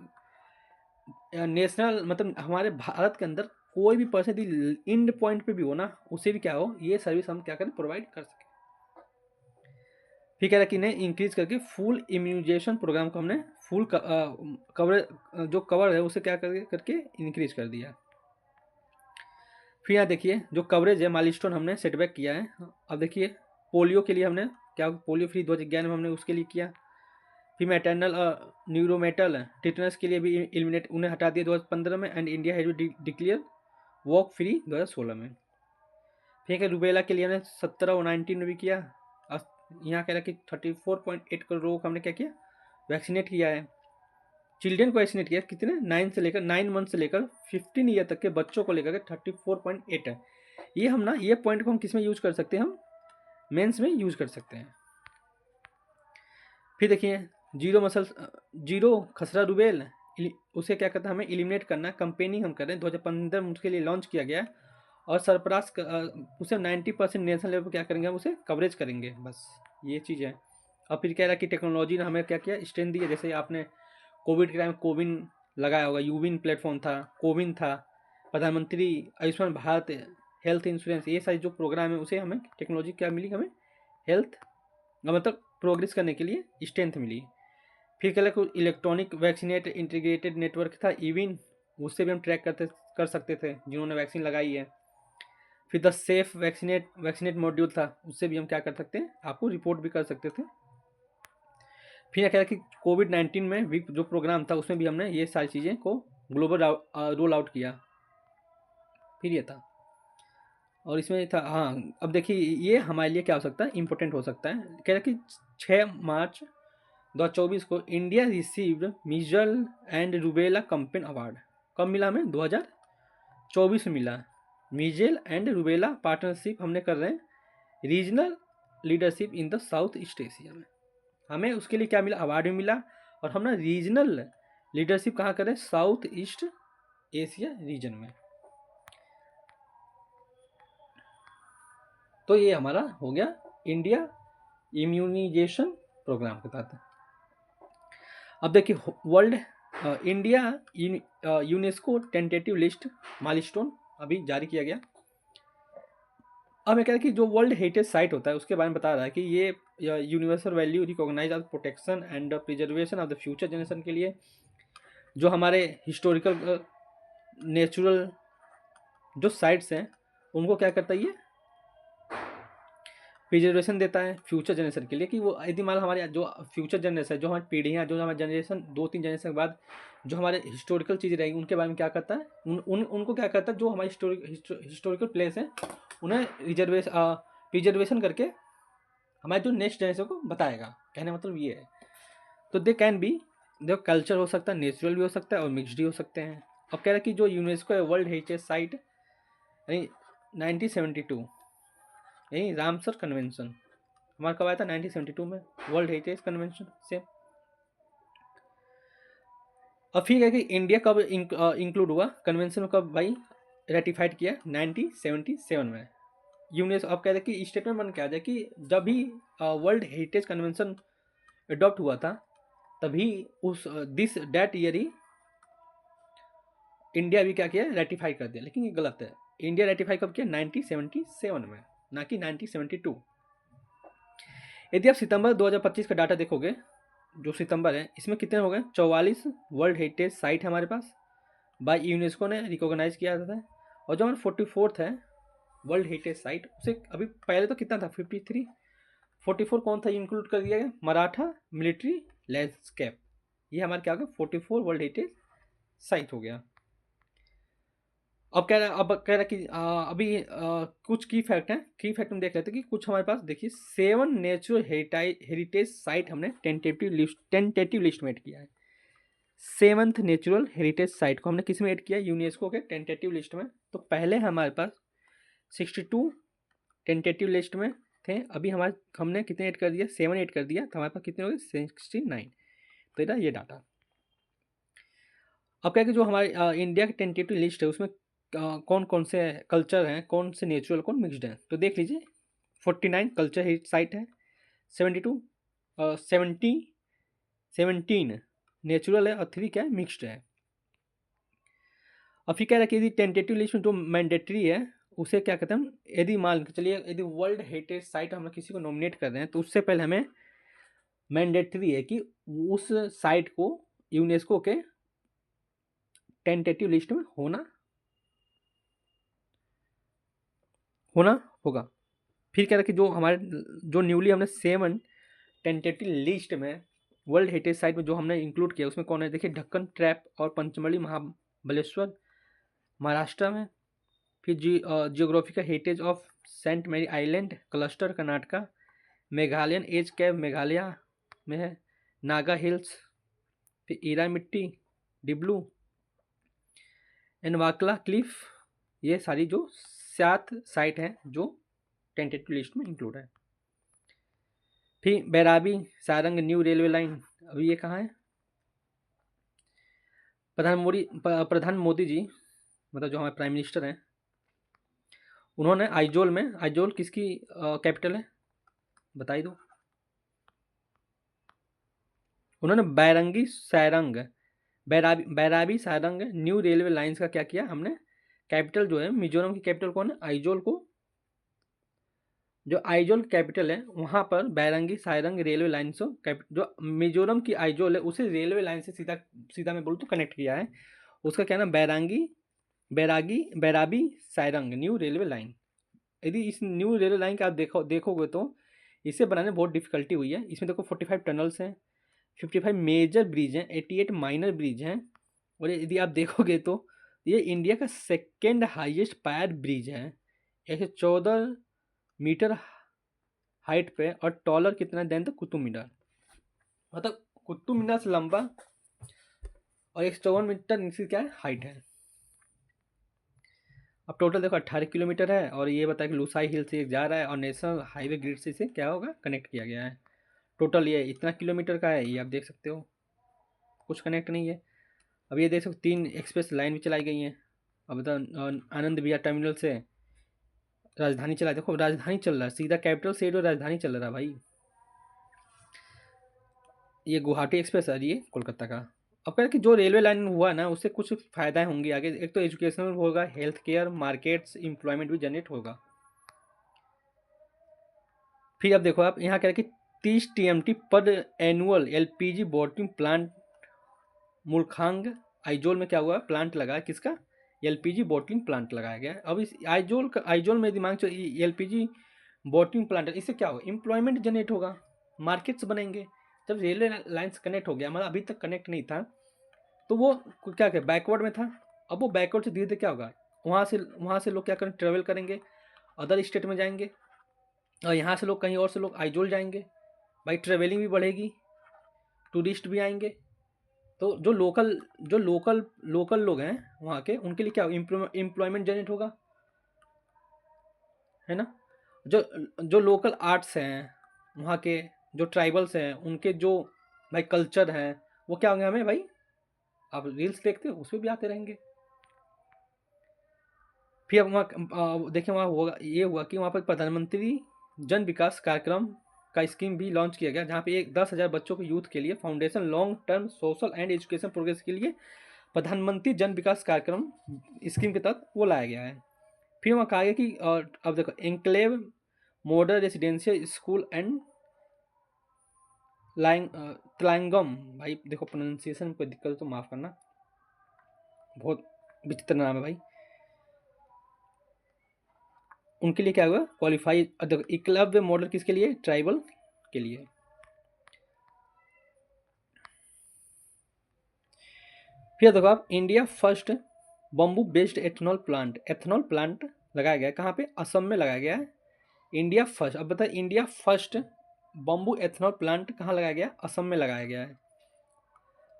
नेशनल मतलब हमारे भारत के अंदर कोई भी पर्सन यदि इंड पॉइंट पे भी हो ना, उसे भी क्या हो, ये सर्विस हम क्या करें, प्रोवाइड कर सकें। फिर कह रहा है कि इन्हें इंक्रीज करके फुल इम्यूनाइजेशन प्रोग्राम को हमने फुल कवर जो कवर है उसे क्या करके इंक्रीज कर दिया। फिर यहाँ देखिए जो कवरेज है माइलस्टोन हमने सेटबैक किया है। अब देखिए पोलियो के लिए हमने क्या पोलियो फ्री 2011 में हमने उसके लिए किया। फिर मैटरनल न्यूरोमेटल टिटनस के लिए भी एलिमिनेट उन्हें हटा दिया 2015 में, and India has declare walk free 2016 में। फिर रूबेला के लिए हमने 17 और 19 में भी किया। यहाँ कह रहा है कि 34.8 करोड़ लोगों को हमने क्या किया, वैक्सीनेट किया है। चिल्ड्रन को वैक्सीनेट किया कितने, 9 मंथ से लेकर 15 ईयर तक के बच्चों को लेकर के 34.8 है। ये हम ना ये पॉइंट को हम किस में यूज कर सकते हैं, हम मेंस में यूज कर सकते हैं। फिर देखिए जीरो खसरा रुबेल उसे क्या कहते हैं, हमें एलिमिनेट करना है, कंपेनिंग हम कर रहे हैं 2015 में उसके लिए लॉन्च किया गया है। और सरप्रास उसे 90% नेशनल लेवल पर क्या करेंगे, हम उसे कवरेज करेंगे, बस ये चीज़ है। और फिर कह रहा है कि टेक्नोलॉजी ने हमें क्या किया, स्ट्रेंथ दी है। जैसे आपने कोविड के टाइम कोविन लगाया होगा, यूविन प्लेटफॉर्म था, कोविन था, प्रधानमंत्री आयुष्मान भारत हेल्थ इंश्योरेंस, ये सारी जो प्रोग्राम है उसे हमें टेक्नोलॉजी क्या मिली, हमें हेल्थ मतलब प्रोग्रेस करने के लिए स्ट्रेंथ मिली। फिर कह कुछ इलेक्ट्रॉनिक वैक्सीनेट इंटीग्रेटेड नेटवर्क था इविन, उससे भी हम ट्रैक कर सकते थे जिन्होंने वैक्सीन लगाई है। फिर द सेफ वैक्सीनेट मॉड्यूल था, उससे भी हम क्या कर सकते हैं, आपको रिपोर्ट भी कर सकते थे। फिर कह रहा कि कोविड-19 में भी जो प्रोग्राम था उसमें भी हमने ये सारी चीज़ें को ग्लोबल रोल आउट किया। फिर ये था और इसमें था, हाँ अब देखिए ये हमारे लिए क्या हो सकता है, इंपॉर्टेंट हो सकता है। कह रहा कि 6 मार्च 2024 को India received measles and rubella campaign award. कब मिला हमें, 2024 में मिला। मीजल एंड रूबेला पार्टनरशिप हमने कर रहे हैं regional leadership in the south east Asia में, हमें उसके लिए क्या मिला, अवार्ड भी मिला। और हम ना रीजनल लीडरशिप कहाँ करें, साउथ ईस्ट एशिया रीजन में। तो ये हमारा हो गया इंडिया इम्यूनाइजेशन प्रोग्राम के तहत। अब देखिए world India UNESCO tentative list milestone अभी जारी किया गया। अब मैं कह रहा कि जो वर्ल्ड हेरिटेज साइट होता है उसके बारे में बता रहा है कि ये universal value recognise of protection and preservation of the future generation के लिए, जो हमारे हिस्टोरिकल नेचुरल जो साइट्स हैं उनको क्या करता है, ये प्रिजर्वेशन देता है फ्यूचर जनरेशन के लिए, कि वो यदि मान हमारे जो फ्यूचर जनरेशन जो हमारी पीढ़ियाँ, जो हमारे जनरेशन 2-3 जनरेशन के बाद जो हमारे हिस्टोरिकल चीज़ें रहेंगी उनके बारे में क्या करता है, उनको क्या करता है, जो हमारे हिस्टोरिकल प्लेस हैं उन्हें प्रिजर्वेशन करके हमारे जो नेक्स्ट जनरेशन को बताएगा। कहने मतलब ये है। तो दे कैन बी, जो कल्चर हो सकता है नेचुरल भी हो सकता है और मिक्सड भी हो सकते हैं। अब कह रहा है कि जो यूनेस्को है वर्ल्ड हेरिटेज साइट यानी 1972 यही रामसर कन्वेंशन हमारा कब आया था, 1972 में वर्ल्ड हेरिटेज कन्वेंशन से। अब फिर है कि इंडिया कब इंक्लूड हुआ कन्वेंशन में, कब भाई रेटिफाइड किया, 1977 में यूनेस्को। अब कहते हैं कि स्टेटमेंट बन के आ जाए कि जब भी वर्ल्ड हेरिटेज कन्वेंशन अडॉप्ट हुआ था तभी उस दिस डेट ईयर ही इंडिया भी क्या किया, रेटिफाई कर दिया। लेकिन ये गलत है, इंडिया रेटिफाई कब किया, 1977 में, ना कि 1972। यदि आप सितंबर 2025 का डाटा देखोगे, जो सितंबर है इसमें कितने हो गए, 44 वर्ल्ड हेरिटेज साइट है हमारे पास बाय यूनेस्को ने रिकॉग्नाइज किया था। और जो हमारा 44th है वर्ल्ड हेरिटेज साइट, उसे अभी पहले तो कितना था 53, 44 कौन था इंक्लूड कर दिया गया, मराठा मिलिट्री लैंडस्केप। ये हमारे क्या हो गया, 44 वर्ल्ड हेरिटेज साइट हो गया। अब कह रहा कि अभी कुछ की फैक्ट हैं, की फैक्ट हम देख लेते हैं कि कुछ हमारे पास देखिए 7 नेचुरल हेरिटेज साइट हमने टेंटेटिव लिस्ट में ऐड किया है। 7th नेचुरल हेरिटेज साइट को हमने किस में ऐड किया, यूनेस्को के टेंटेटिव लिस्ट में। तो पहले हमारे पास 62 टेंटेटिव लिस्ट में थे, अभी हमने कितने ऐड कर दिया, 7 ऐड कर दिया, तो हमारे पास कितने हो गए, 69। तो ये डाटा। अब क्या कि जो हमारे इंडिया की टेंटेटिव लिस्ट है उसमें कौन कौन से कल्चर हैं, कौन से नेचुरल, कौन मिक्सड हैं। तो देख लीजिए 49 कल्चर हेरिटेज साइट है, 17 नेचुरल है और 3 क्या है, मिक्सड है। अब फिर कह रहा है कि यदि टेंटेटिव लिस्ट में जो मैंडेटरी है उसे क्या कहते हैं हम, यदि मान के चलिए यदि वर्ल्ड हेरिटेज साइट हम किसी को नॉमिनेट कर रहे हैं तो उससे पहले हमें मैंडेटरी है कि उस साइट को यूनेस्को के टेंटेटिव लिस्ट में होना होगा। फिर कह रहा कि जो हमारे जो न्यूली हमने 7 टेंटेटिव लिस्ट में वर्ल्ड हेरिटेज साइट में जो हमने इंक्लूड किया उसमें कौन है, देखिए ढक्कन ट्रैप और पंचमढ़ी महाबलेश्वर महाराष्ट्र में। फिर geographical heritage of Saint Mary island cluster Karnataka, Meghalayan age cave Meghalaya में है, नागा हिल्स, फिर ईरा मिट्टी डिब्लू, एनवाकला क्लिफ, ये सारी जो 7 साइट हैं जो टेंटेटिव लिस्ट में इंक्लूड है। फिर Bairabi Sarang new railway line, अभी ये कहाँ है, प्रधान मोदी जी मतलब जो हमारे प्राइम मिनिस्टर हैं उन्होंने आइजोल में, आइजोल किसकी कैपिटल है बताई दो, उन्होंने Bairabi Sarang new railway lines का क्या किया हमने, कैपिटल जो है मिजोरम की कैपिटल कौन है आइजोल को, जो आइजोल कैपिटल है वहाँ पर बैरंगी सारंग रेलवे लाइन से जो मिजोरम की आइजोल है उसे रेलवे लाइन से सीधा सीधा मैं बोलूँ तो कनेक्ट किया है, उसका क्या नाम Bairabi Sarang new railway line. यदि इस न्यू रेलवे लाइन का आप देखोगे तो इसे बनाने में बहुत डिफिकल्टी हुई है। इसमें देखो 45 टनल्स हैं, 55 मेजर ब्रिज हैं, 88 माइनर ब्रिज हैं, और यदि आप देखोगे तो ये इंडिया का सेकेंड हाईएस्ट पायर ब्रिज है, 114 मीटर हाइट पे, और टॉलर कितना देन तो कुतुब मीनार, मतलब कुतुब मीनार से लंबा, और 154 मीटर नीचे क्या है हाइट है। अब टोटल देखो 18 किलोमीटर है, और ये बता कि लुसाई हिल से जा रहा है और नेशनल हाईवे ग्रिड से इसे क्या होगा कनेक्ट किया गया है। टोटल ये इतना किलोमीटर का है, ये आप देख सकते हो, कुछ कनेक्ट नहीं है। अब ये देख सकते 3 एक्सप्रेस लाइन भी चलाई गई हैं। अब आनंद विहार टर्मिनल से राजधानी चला, देखो राजधानी चल रहा है, सीधा कैपिटल से राजधानी चल रहा है भाई। ये गुवाहाटी एक्सप्रेस है, ये कोलकाता का। अब कह कि जो रेलवे लाइन हुआ ना उससे कुछ फ़ायदा होंगे आगे, एक तो एजुकेशनल होगा, हेल्थ केयर, मार्केट्स, एम्प्लॉयमेंट भी जनरेट होगा। फिर अब देखो आप यहाँ कह रहे कि 30 TMT पर annual LPG bottling plant Mulkhang Aizawl में क्या हुआ प्लांट लगा, किसका LPG बॉटलिंग प्लांट लगाया गया। अब इस आइजोल में दिमाग चल LPG बॉटलिंग प्लांट, इससे क्या होगा एम्प्लॉयमेंट जनरेट होगा, मार्केट्स बनेंगे। जब रेलवे लाइन्स कनेक्ट हो गया, मतलब अभी तक कनेक्ट नहीं था तो वो क्या क्या बैकवर्ड में था, अब वो बैकवर्ड से धीरे धीरे क्या होगा वहाँ से लोग क्या करें ट्रेवल करेंगे, अदर स्टेट में जाएंगे, और यहाँ से लोग कहीं और से लोग आइजोल जाएंगे, भाई ट्रेवलिंग भी बढ़ेगी, टूरिस्ट भी आएंगे। तो जो लोकल लोग हैं वहाँ के, उनके लिए क्या एम्प्लॉयमेंट जनरेट होगा, है ना। जो जो लोकल आर्ट्स हैं वहाँ के, जो ट्राइबल्स हैं उनके जो भाई कल्चर हैं वो क्या होंगे हमें भाई, आप रील्स देखते हो उसमें भी आते रहेंगे। फिर अब वहाँ देखिए वहाँ होगा ये हुआ कि वहाँ पर प्रधानमंत्री जन विकास कार्यक्रम का स्कीम भी लॉन्च किया गया, जहाँ पे 10,000 बच्चों को यूथ के लिए foundation long term social and education progress के लिए प्रधानमंत्री जन विकास कार्यक्रम स्कीम के तहत वो लाया गया है। फिर वहाँ कहा गया कि अब देखो enclave model residential school and Tlangam, भाई देखो प्रोनाउंसिएशन में कोई दिक्कत हो तो माफ़ करना, बहुत विचित्र नाम है भाई। उनके लिए क्या हुआ क्वालिफाई, एकलव्य मॉडल किसके लिए ट्राइबल के लिए। फिर देखो आप India first bamboo based ethanol plant लगाया गया, कहाँ पे असम में लगाया गया है इंडिया फर्स्ट। अब बताए India first bamboo ethanol plant कहाँ लगाया गया, असम में लगाया गया है।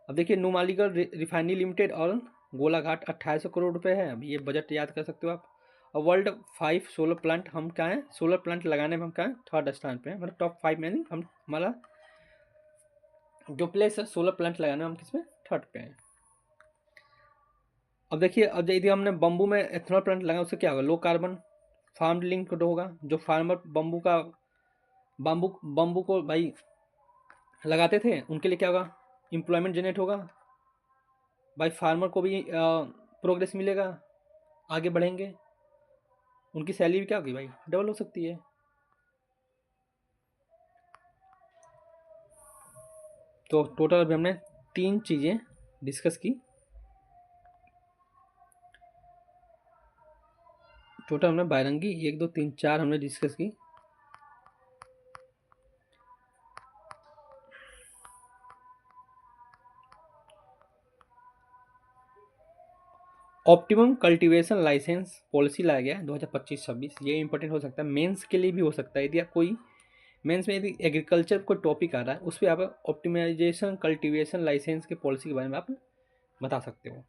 अब देखिए नुमालीगढ़ रिफाइनरी लिमिटेड और गोलाघाट 2800 करोड़ रुपए है, अब ये बजट याद कर सकते हो आप। और वर्ल्ड 5 सोलर प्लांट हम क्या हैं, सोलर प्लांट लगाने में हम क्या हैं 3rd स्थान पे हैं, मतलब टॉप 5 में नहीं, हम हमारा जो प्लेस है सोलर प्लांट लगाने में हम किसमें 3rd पे हैं। अब देखिए अब यदि हमने बम्बू में एथेनॉल प्लांट लगाया उससे क्या होगा, लो कार्बन फार्म लिंक होगा, जो फार्मर बम्बू को भाई लगाते थे उनके लिए क्या होगा एम्प्लॉयमेंट जनरेट होगा, भाई फार्मर को भी प्रोग्रेस मिलेगा, आगे बढ़ेंगे, उनकी सैलरी भी क्या होगी भाई डबल हो सकती है। तो टोटल अभी हमने 3 चीज़ें डिस्कस की। टोटल हमने बारंगी 1 2 3 4 हमने डिस्कस की। ऑप्टिमम कल्टीवेशन लाइसेंस पॉलिसी लाया गया है 2025-26। ये इंपॉर्टेंट हो सकता है, मेंस के लिए भी हो सकता है। यदि आप कोई मेंस में यदि एग्रीकल्चर कोई टॉपिक आ रहा है उस पर आप ऑप्टिमाइजेशन कल्टीवेशन लाइसेंस के पॉलिसी के बारे में आप बता सकते हो।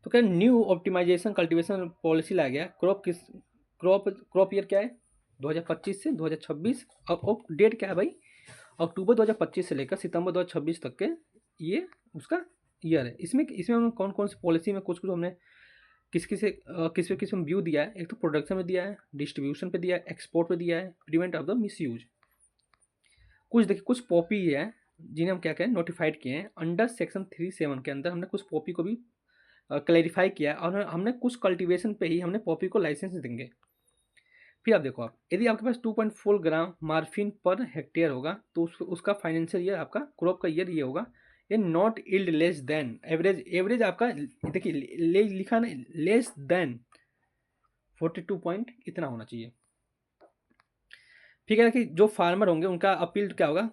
तो क्या न्यू ऑप्टिमाइजेशन कल्टीवेशन पॉलिसी लाया गया। क्रॉप ईयर क्या है 2025 से 2026। अब डेट क्या है भाई, अक्टूबर 2025 से लेकर सितंबर 2026 तक के ये उसका ईयर है। इसमें इसमें हम कौन कौन सी पॉलिसी में कुछ हमने किस किस में व्यू दिया है। एक तो प्रोडक्शन में दिया है, डिस्ट्रीब्यूशन पे दिया है, एक्सपोर्ट पे दिया है, prevent of the miss use. कुछ देखिए कुछ पॉपी है जिन्हें हम क्या कहें नोटिफाइड किए हैं अंडर सेक्शन 37 के अंदर। हमने कुछ पॉपी को भी क्लैरिफाई किया और हमने कुछ कल्टीवेशन पे ही हमने पॉपी को लाइसेंस देंगे। फिर आप देखो, आप यदि आपके पास 2.4 ग्राम मार्फिन पर हेक्टेयर होगा तो उसका फाइनेंशियल ईयर आपका क्रॉप का ईयर ये होगा। ये not yield less than average आपका देखिए लिखा ना लेस देन 42 पॉइंट इतना होना चाहिए। फिर कह रहा है कि जो फार्मर होंगे उनका अपील क्या होगा,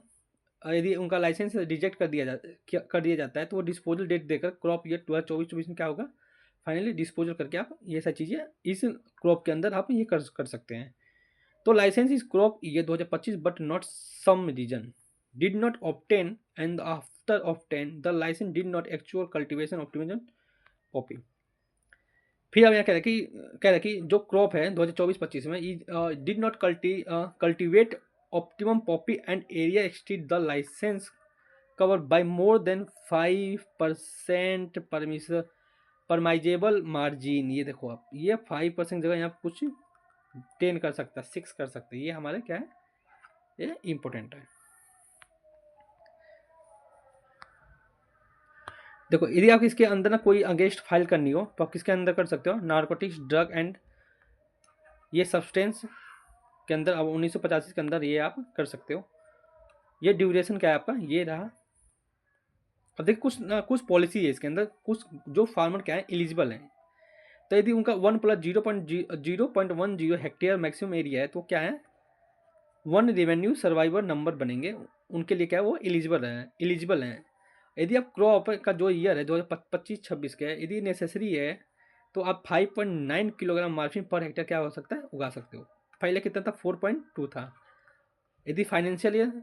यदि उनका लाइसेंस रिजेक्ट कर दिया जाता है तो वो डिस्पोजल डेट देकर क्रॉप ईयर 2024-24 में क्या होगा फाइनली डिस्पोजल करके आप ये सारी चीज़ें इस क्रॉप के अंदर आप ये कर सकते हैं। तो licence is crop year 2025 but not some reason did not obtain and after obtain the licence did not actual cultivation optimisation poppy. फिर अब यहाँ कह रहा है कि जो क्रॉप है 2024-25 में did not cultivate optimum poppy and area exceed the licence cover by more than 5% permissible margin. ये देखो आप, ये 5% जगह यहाँ कुछ 10 कर सकता है, 6 कर सकते हैं। ये हमारे क्या है, ये इंपॉर्टेंट है। देखो यदि आप इसके अंदर ना कोई अगेंस्ट फाइल करनी हो तो आप किसके अंदर कर सकते हो, नारकोटिक्स ड्रग एंड ये सब्सटेंस के अंदर। अब 1985 के अंदर ये आप कर सकते हो। ये ड्यूरेशन क्या है आपका, ये रहा। अब देखिए कुछ पॉलिसी है इसके अंदर, कुछ जो फार्मर क्या है एलिजिबल हैं। तो यदि उनका 1 + 0.10 हेक्टेयर मैक्सिमम एरिया है तो क्या है 1 रेवेन्यू सर्वाइवर नंबर बनेंगे, उनके लिए क्या है वो एलिजिबल हैं। यदि आप क्रॉप का जो ईयर है 2025-26 का है, यदि नेसेसरी है तो आप 5.9 किलोग्राम मार्जिन पर हेक्टेयर क्या हो सकता है उगा सकते हो। पहले कितना था 4.2 था। यदि फाइनेंशियल ईयर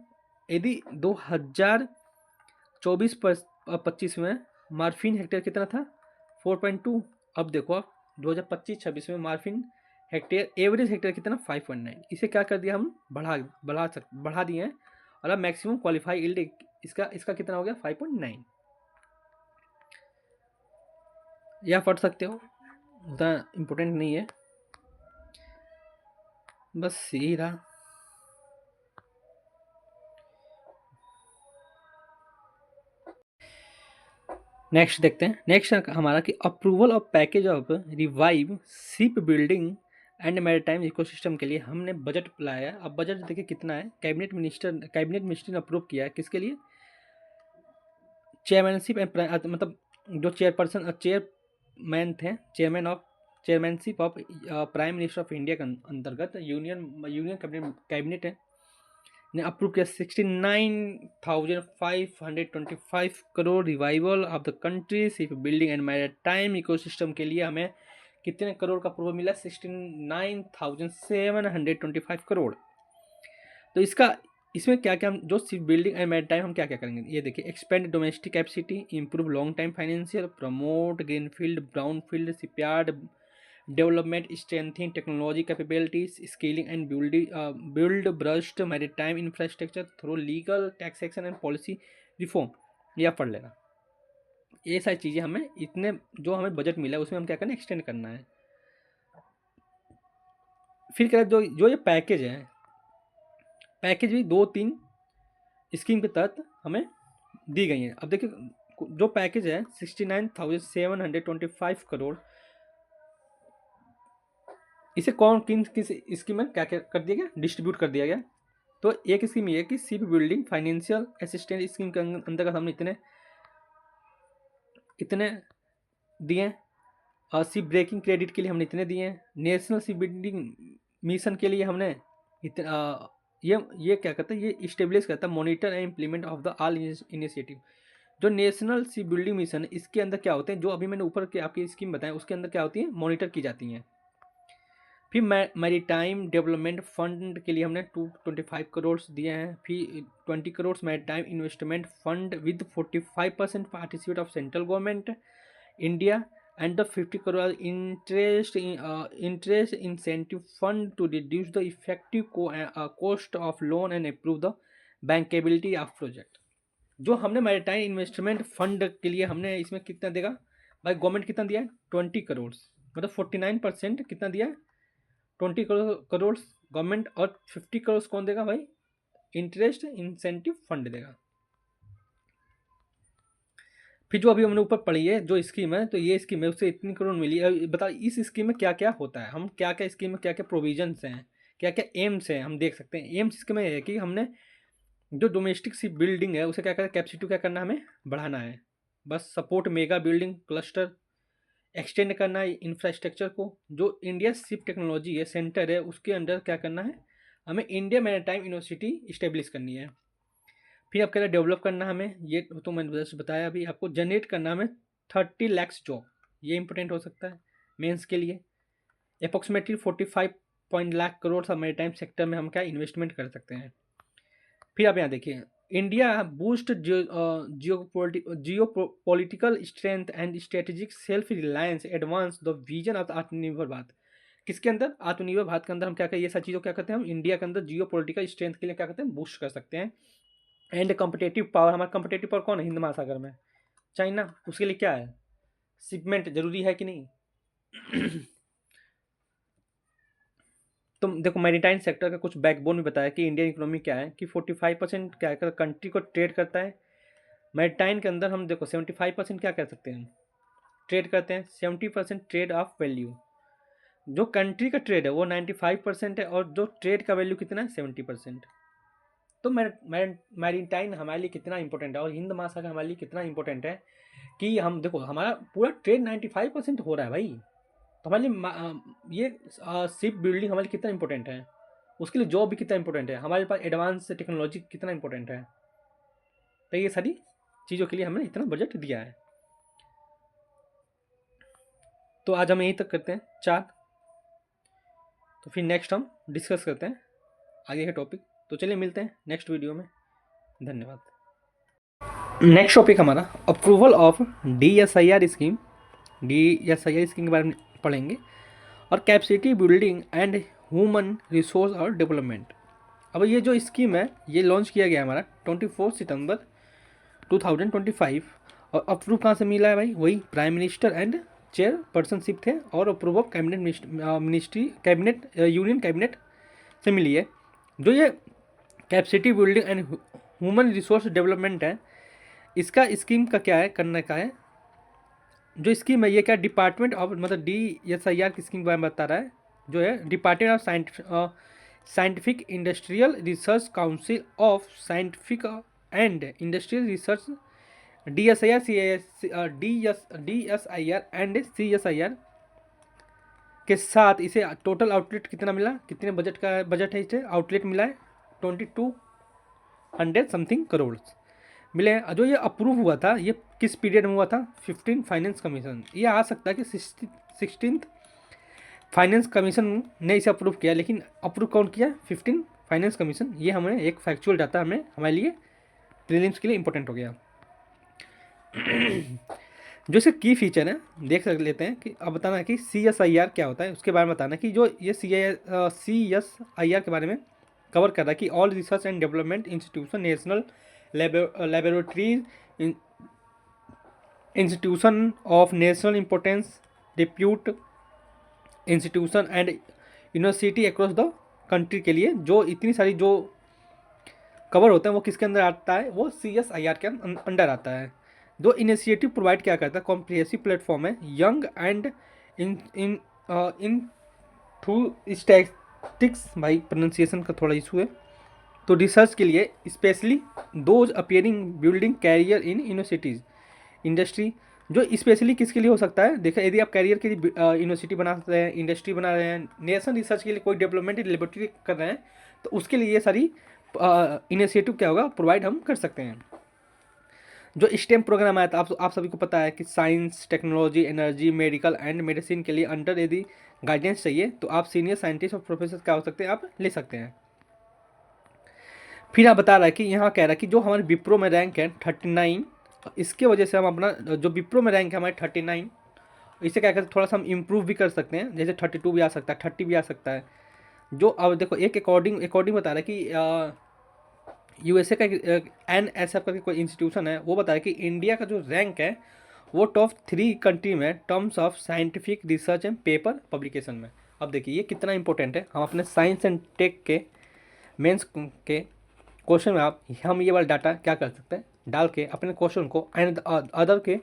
यदि 2024-25 में मार्फिन हेक्टेयर कितना था 4.2। अब देखो आप 2025-26 में मार्फिन हेक्टेयर एवरेज हेक्टेयर कितना 5.9। इसे क्या कर दिया हम बढ़ा दिए हैं और अब मैक्सिमम क्वालिफाई यील्ड इसका कितना हो गया 5.9। यह पढ़ सकते हो, उतना इम्पोर्टेंट नहीं है, बस यही रहा। नेक्स्ट देखते हैं। नेक्स्ट हमारा कि approval of package of revive ship building and maritime ecosystem के लिए हमने बजट लाया। अब बजट देखिए कितना है, कैबिनेट मिनिस्टर ने अप्रूव किया है किसके लिए, चेयरमैनशिप एंड मतलब जो chairmanship of prime minister of India के अंतर्गत यूनियन कैबिनेट है ने अप्रूव किया 69,525 crore revival of the country ship building and maritime ecosystem के लिए हमें कितने करोड़ का अप्रूवल मिला 69,725 करोड़। तो इसमें क्या क्या जो शिप बिल्डिंग एंड मैरीटाइम हम क्या क्या करेंगे ये देखिए, expand domestic capacity, improve long time financial, promote greenfield brownfield shipyard development, strengthening technology capabilities, scaling and build burst maritime infrastructure through legal taxation and policy reform. यह पढ़ लेना। ये सारी चीज़ें हमें इतने जो हमें बजट मिला है उसमें हम क्या करना है एक्सटेंड करना है। फिर क्या जो ये पैकेज है, पैकेज भी 2-3 स्कीम के तहत हमें दी गई हैं। अब देखिए जो पैकेज है 69,725 करोड़, इसे किस स्कीम में क्या क्या कर दिया गया डिस्ट्रीब्यूट कर दिया गया। तो एक स्कीम ये है कि ship building financial assistance scheme के अंतर्गत हमने इतने इतने दिए, और शिप ब्रेकिंग क्रेडिट के लिए हमने इतने दिए हैं, नेशनल शिप बिल्डिंग मिशन के लिए हमने इतने ये क्या करता है, ये इस्टेब्लिश करता है monitor and implement of the all initiative. जो नेशनल शिप बिल्डिंग मिशन है इसके अंदर क्या होते हैं, जो अभी मैंने ऊपर के आपकी स्कीम बताएं उसके अंदर क्या होती है, मॉनिटर की जाती हैं। फिर मैरीटाइम डेवलपमेंट फंड के लिए हमने 225 करोड़ दिए हैं। फिर 20 crore maritime investment fund with 45% participate of central government India and the 50 crore interest incentive fund to reduce the effective cost of loan and improve the bankability of project. जो हमने मैरीटाइम इन्वेस्टमेंट फंड के लिए हमने इसमें कितना देगा भाई, गवर्नमेंट कितना दिया है 20 करोड़, मतलब 49% कितना दिया है 20 करोड़ गवर्नमेंट, और 50 करोड़ कौन देगा भाई, इंटरेस्ट इंसेंटिव फंड देगा। फिर जो अभी हमने ऊपर पढ़ी है जो स्कीम है, तो ये स्कीम है उससे इतनी करोड़ मिली है। बताओ इस स्कीम में क्या क्या होता है, हम क्या क्या स्कीम में क्या क्या प्रोविजंस हैं, क्या क्या एम्स हैं, हम देख सकते हैं। एम्स इसके में है कि हमने जो डोमेस्टिक सी बिल्डिंग है उसे क्या करना है, कैपेसिटी क्या करना है, हमें बढ़ाना है, बस support mega building cluster, extend करना है इंफ्रास्ट्रक्चर को। जो इंडिया शिप टेक्नोलॉजी है सेंटर है उसके अंडर क्या करना है, हमें इंडिया मैरीटाइम यूनिवर्सिटी इस्टेब्लिश करनी है। फिर आप कह रहे डेवलप करना हमें, ये तो मैंने जस्ट बताया अभी आपको। जनरेट करना हमें 30 लाख जॉब, ये इंपॉर्टेंट हो सकता है मेंस के लिए। Approximately 45 lakh crore maritime sector में हम क्या इन्वेस्टमेंट कर सकते हैं। फिर आप यहाँ देखिए, India boost Jio political strength and strategic self reliance advance the vision of आत्मनिर्भर भारत। किसके अंदर, आत्मनिर्भर भारत के अंदर हम क्या करें, ये सारी चीज़ों क्या करते हैं हम इंडिया के अंदर जियो पॉलिटिकल स्ट्रेंथ के लिए क्या करते हैं, बूस्ट कर सकते हैं। एंड कम्पिटेटिव पावर, हमारा कम्पिटेटिव पावर कौन है हिंद महासागर में, चाइना, उसके लिए क्या है, शिपमेंट जरूरी है कि नहीं। तो देखो मैरीटाइम सेक्टर का कुछ बैकबोन में बताया कि इंडियन इकोनॉमी क्या है, कि 45% क्या है कंट्री को ट्रेड करता है। मैरीटाइम के अंदर हम देखो 75% क्या कर सकते हैं, ट्रेड करते हैं। 70% ट्रेड ऑफ वैल्यू, जो कंट्री का ट्रेड है वो 95% है, और जो ट्रेड का वैल्यू कितना है 70%। तो मैरीटाइम हमारे लिए कितना इंपॉर्टेंट है, और हिंद महासागर हमारे लिए कितना इंपॉर्टेंट है, कि हम देखो हमारा पूरा ट्रेड 95% हो रहा है भाई। तो हमारे लिए ये शिप बिल्डिंग हमारे लिए कितना इंपॉर्टेंट है, उसके लिए जॉब भी कितना इंपॉर्टेंट है, हमारे पास एडवांस टेक्नोलॉजी कितना इंपॉर्टेंट है। तो ये सारी चीज़ों के लिए हमने इतना बजट दिया है। तो आज हम यहीं तक करते हैं 4, तो फिर नेक्स्ट हम डिस्कस करते हैं आगे का टॉपिक। तो चलिए मिलते हैं नेक्स्ट वीडियो में, धन्यवाद। नेक्स्ट टॉपिक हमारा approval of DSIR scheme. DSIR scheme के बारे में पढ़ेंगे, और capacity building and human resource और डेवलपमेंट। अब ये जो स्कीम है ये लॉन्च किया गया हमारा 24 सितंबर 2025, और अप्रूव कहाँ से मिला है भाई, वही प्राइम मिनिस्टर एंड चेयरपर्सनशिप थे, और approve of cabinet union cabinet से मिली है। जो ये capacity building and human resource development है, इसका स्कीम का क्या है, करने का है। जो स्कीम है ये क्या, डिपार्टमेंट ऑफ मतलब DSIR की स्कीम के बारे में बता रहा है, जो है department of scientific industrial research council of scientific and industrial research DSIR DSIR and CSIR के साथ इसे टोटल आउटलेट कितना मिला, कितने बजट का बजट है, इसे आउटलेट मिला है 2200 समथिंग करोड़ मिले हैं। जो ये अप्रूव हुआ था ये किस पीरियड में हुआ था, 15 फाइनेंस कमीशन। ये आ सकता है कि 16th फाइनेंस कमीशन ने इसे अप्रूव किया, लेकिन अप्रूव कौन किया, 15 फाइनेंस कमीशन। ये हमें एक फैक्चुअल डाटा हमें हमारे लिए प्रीलिम्स के लिए इंपॉर्टेंट हो गया। जो इसका की फीचर है देख लेते हैं, कि अब बताना है कि CSIR क्या होता है, उसके बारे में बताना है। कि जो ये CSIR के बारे में कवर कर रहा है कि all research and development institution, national laboratories, institution of national importance, repute institution and university across the country के लिए जो इतनी सारी जो कवर होते हैं वो किसके अंदर आता है, वो CSIR के अंडर आता है। जो इनिशिएटिव प्रोवाइड क्या करता है, कॉम्प्रिहेंसिव प्लेटफॉर्म है young and in through statics, भाई प्रोनाउंसिएशन का थोड़ा इशू है, तो रिसर्च के लिए specially those appearing building career in universities industry, जो स्पेशली किसके लिए हो सकता है, देखो यदि आप कैरियर के लिए यूनिवर्सिटी बना रहे हैं, इंडस्ट्री बना रहे हैं, नेशन रिसर्च के लिए कोई डेवलपमेंट लेबोरेटरी कर रहे हैं, तो उसके लिए ये सारी इनिशिएटिव क्या होगा प्रोवाइड हम कर सकते हैं। जो स्टेम प्रोग्राम आया था, आप सभी को पता है कि science, technology, energy, medical and medicine के लिए अंडर यदि गाइडेंस चाहिए तो आप सीनियर साइंटिस्ट और प्रोफेसर क्या हो सकते हैं, आप ले सकते हैं। फिर आप बता रहा है कि यहाँ कह रहा है कि जो हमारे विप्रो में रैंक है 39, इसके वजह से हम अपना जो विप्रो में रैंक है हमारे 39, इसे क्या करते थोड़ा सा हम इम्प्रूव भी कर सकते हैं, जैसे 32 भी आ सकता है, 30 भी आ सकता है। जो अब देखो एक अकॉर्डिंग बता रहा है कि यूएसए का NSF का कोई इंस्टीट्यूशन है, वो बता रहा है कि इंडिया का जो रैंक है वो टॉप 3 कंट्री में terms of scientific research and paper publication में। अब देखिए ये कितना इंपॉर्टेंट है, हम अपने साइंस एंड टेक के मेंस के क्वेश्चन में हम ये वाला डाटा क्या कर सकते हैं, डाल के अपने क्वेश्चन को एंड अदर के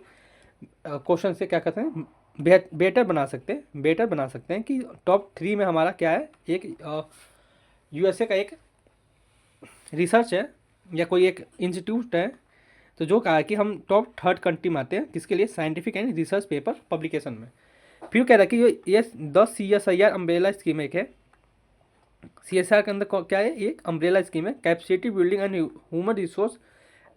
क्वेश्चन से क्या करते हैं, बेटर बना सकते हैं कि टॉप 3 में हमारा क्या है, एक यूएसए का एक रिसर्च है या कोई एक इंस्टीट्यूट है, तो जो कहा है कि हम टॉप 3rd कंट्री में आते हैं किसके लिए, scientific and research paper publication में। फिर कह रहा है कि ये 10 CSIR अम्ब्रेला स्कीम एक है, CSR के अंदर क्या है, एक अम्ब्रेला स्कीम है, capacity building and human resource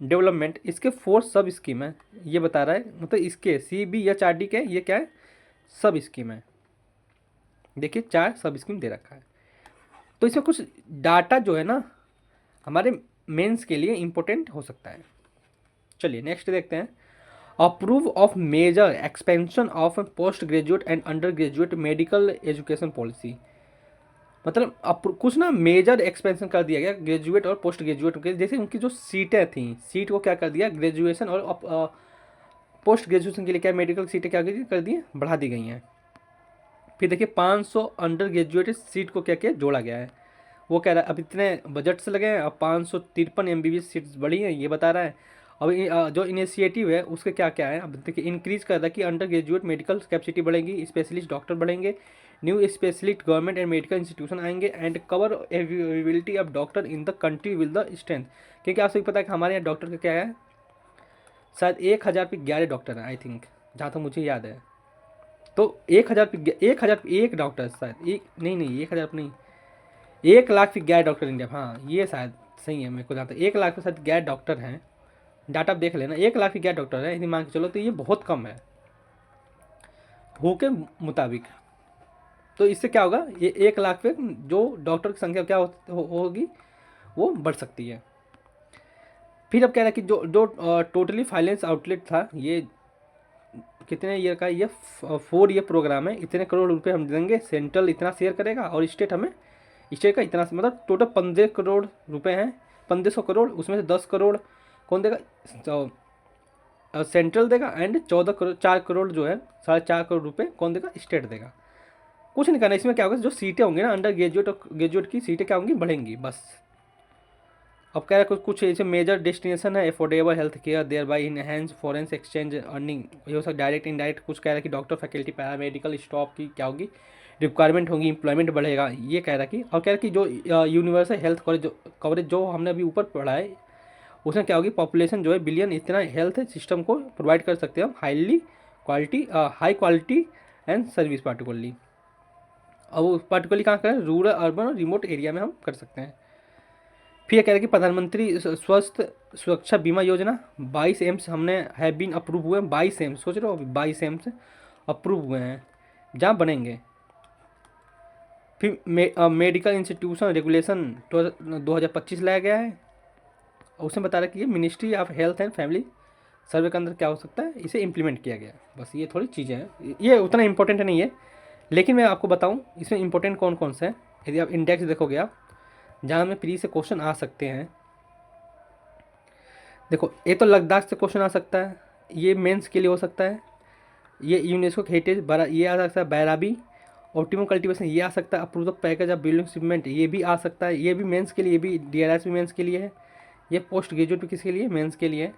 development, इसके 4 सब स्कीम है, ये बता रहा है, मतलब इसके CBHRD के ये क्या है, सब स्कीम है। देखिए 4 सब स्कीम दे रखा है, तो इसमें कुछ डाटा जो है ना हमारे मेंस के लिए इम्पोर्टेंट हो सकता है। चलिए नेक्स्ट देखते हैं, approve of major expansion of postgraduate and undergraduate medical education policy, मतलब कुछ ना मेजर एक्सपेंशन कर दिया गया ग्रेजुएट और पोस्ट ग्रेजुएट के, जैसे उनकी जो सीटें थी, सीट को क्या कर दिया, ग्रेजुएशन और पोस्ट ग्रेजुएशन के लिए क्या मेडिकल सीटें क्या कर दी, बढ़ा दी गई हैं। फिर देखिए 500 अंडर ग्रेजुएट सीट को क्या किया, जोड़ा गया है। वो कह रहा है अब इतने बजट से लगे हैं, अब 553 MBBS सीट्स बढ़ी हैं, ये बता रहा है। अब जो इनिशिएटिव है उसके क्या क्या है, अब देखिए इंक्रीज कर रहा है कि अंडर ग्रेजुएट मेडिकल कैपेसिटी बढ़ेगी, स्पेशलिस्ट डॉक्टर बढ़ेंगे, new specialist government and medical institution आएंगे, and cover availability of doctor in the country with the strength, क्योंकि आप सभी पता है कि हमारे यहाँ डॉक्टर का क्या है, शायद 1000 पे 11 डॉक्टर हैं आई थिंक, जहाँ तक मुझे याद है। तो 1000 पे 1 डॉक्टर शायद, एक नहीं 1000 पे नहीं, 1 लाख पे 11 डॉक्टर इंडिया, हाँ ये शायद सही है, मेरे को जहाँ तक 1 लाख पे शायद 11 डॉक्टर हैं, डाटा आप देख लेना, 1 लाख पे 11 डॉक्टर हैं, यदि मान के चलो तो ये बहुत कम है हु के मुताबिक। तो इससे क्या होगा, ये 1 लाख पे जो डॉक्टर की संख्या क्या होगी वो बढ़ सकती है। फिर अब कह रहा है कि जो टोटली फाइनेंस आउटलेट था, ये कितने ईयर का, ये 4 ईयर प्रोग्राम है, इतने करोड़ रुपए हम देंगे, सेंट्रल इतना शेयर करेगा और स्टेट का इतना, मतलब टोटल 15 करोड़ रुपए हैं, 1500 करोड़, उसमें से 10 करोड़ कौन देगा, तो सेंट्रल देगा, एंड 14 करोड़ 4 करोड़ जो है 4.5 करोड़ रुपए कौन देगा, स्टेट देगा। कुछ नहीं करना, इसमें क्या होगा, जो सीटें होंगी ना अंडर ग्रेजुएट और ग्रेजुएट की सीटें क्या होंगी, बढ़ेंगी बस। अब कह रहा है कुछ ऐसे मेजर डेस्टिनेशन है, affordable health care, thereby enhance foreign exchange earning, ये हो सकता डायरेक्ट इनडायरेक्ट, कुछ कह रहा है कि डॉक्टर फैकल्टी पैरामेडिकल स्टाफ की क्या होगी, रिक्वायरमेंट होगी, एम्प्लॉयमेंट बढ़ेगा, ये कह रहा है कि, और कह रहा है कि जो यूनिवर्सल हेल्थ कवरेज जो हमने अभी ऊपर पढ़ा है, उसमें क्या होगी, पॉपुलेशन जो है बिलियन, इतना हेल्थ सिस्टम को प्रोवाइड कर सकते हैं हम, high quality and service particularly. अब वो पार्टिकुलरली कहाँ करें, रूरल, अर्बन और रिमोट एरिया में हम कर सकते हैं। फिर कह रहे हैं कि प्रधानमंत्री स्वास्थ्य सुरक्षा बीमा योजना 22 एम्स हमने हैव बीन अप्रूव हुए हैं, 22 एम्स, सोच रहे हो 22 एम्स अप्रूव हुए हैं जहाँ बनेंगे। फिर मेडिकल इंस्टीट्यूशन रेगुलेशन 2025 लाया गया है, उसमें बता रहा है कि ये ministry of health and family survey के अंदर क्या हो सकता है, इसे इम्प्लीमेंट किया गया। बस ये थोड़ी चीज़ें हैं, ये उतना इंपॉर्टेंट नहीं है, लेकिन मैं आपको बताऊं इसमें इंपॉर्टेंट कौन कौन से हैं। यदि आप इंडेक्स देखोगे आप, जहाँ में प्री से क्वेश्चन आ सकते हैं, देखो ये तो लद्दाख से क्वेश्चन आ सकता है, ये मेंस के लिए हो सकता है, ये यूनेस्को हेरिटेज ये आ सकता है, बैराबी ऑप्टिमम कल्टीवेशन ये आ सकता है, approve package of building shipment ये भी आ सकता है, ये भी मेंस के लिए, ये भी DRS भी मेंस के लिए है, ये पोस्ट ग्रेजुएट भी किसके लिए, मेंस के लिए है।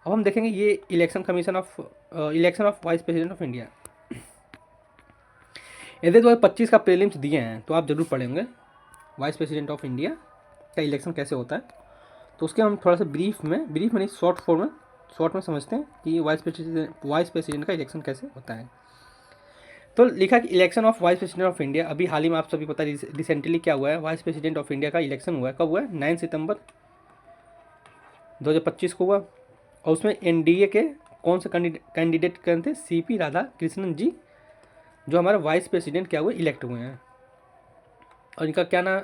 अब हम देखेंगे ये election of vice president of India, यदि 2025 का प्रीलिम्स दिए हैं तो आप जरूर पढ़ेंगे, वाइस प्रेसिडेंट ऑफ इंडिया का इलेक्शन कैसे होता है, तो उसके हम थोड़ा सा ब्रीफ में नहीं शॉर्ट में समझते हैं कि वाइस प्रेसिडेंट का इलेक्शन कैसे होता है। तो लिखा कि election of vice president of India, अभी हाल ही में आप सभी पता है रिसेंटली क्या हुआ है, वाइस प्रेसिडेंट ऑफ इंडिया का इलेक्शन हुआ है। कब हुआ है? 9 सितंबर 2025 को हुआ। और उसमें एनडीए के कौन से कैंडिडेट कौन थे? सीपी राधा कृष्णन जी, जो हमारे वाइस प्रेसिडेंट क्या हुए? इलेक्ट हुए हैं। और इनका क्या नाम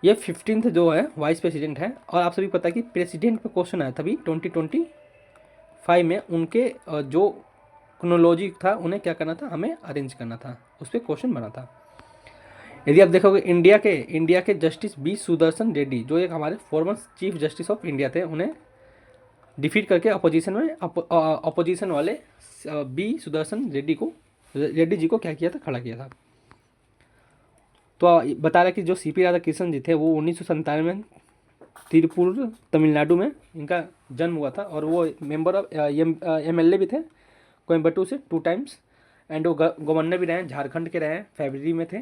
ये 15th जो है वाइस प्रेसिडेंट है। और आप सभी पता है कि प्रेसिडेंट पे क्वेश्चन आया था अभी 2025 में, उनके जो क्रोनोलॉजी था उन्हें क्या करना था, हमें अरेंज करना था, उस पर क्वेश्चन बना था। यदि आप देखोगे इंडिया के जस्टिस बी सुदर्शन रेड्डी, जो एक हमारे former chief justice of India थे, उन्हें डिफीट करके अपोजिशन वाले बी सुदर्शन रेड्डी जी को क्या किया था? खड़ा किया था। तो बता रहा कि जो सीपी राधाकृष्णन जी थे वो 1997 में तिरुपुर तमिलनाडु में इनका जन्म हुआ था। और वो मेंबर ऑफ MLA भी थे कोयम्बटूर से 2 times। एंड वो गवर्नर भी रहे हैं, झारखंड के रहे हैं, फरवरी में थे।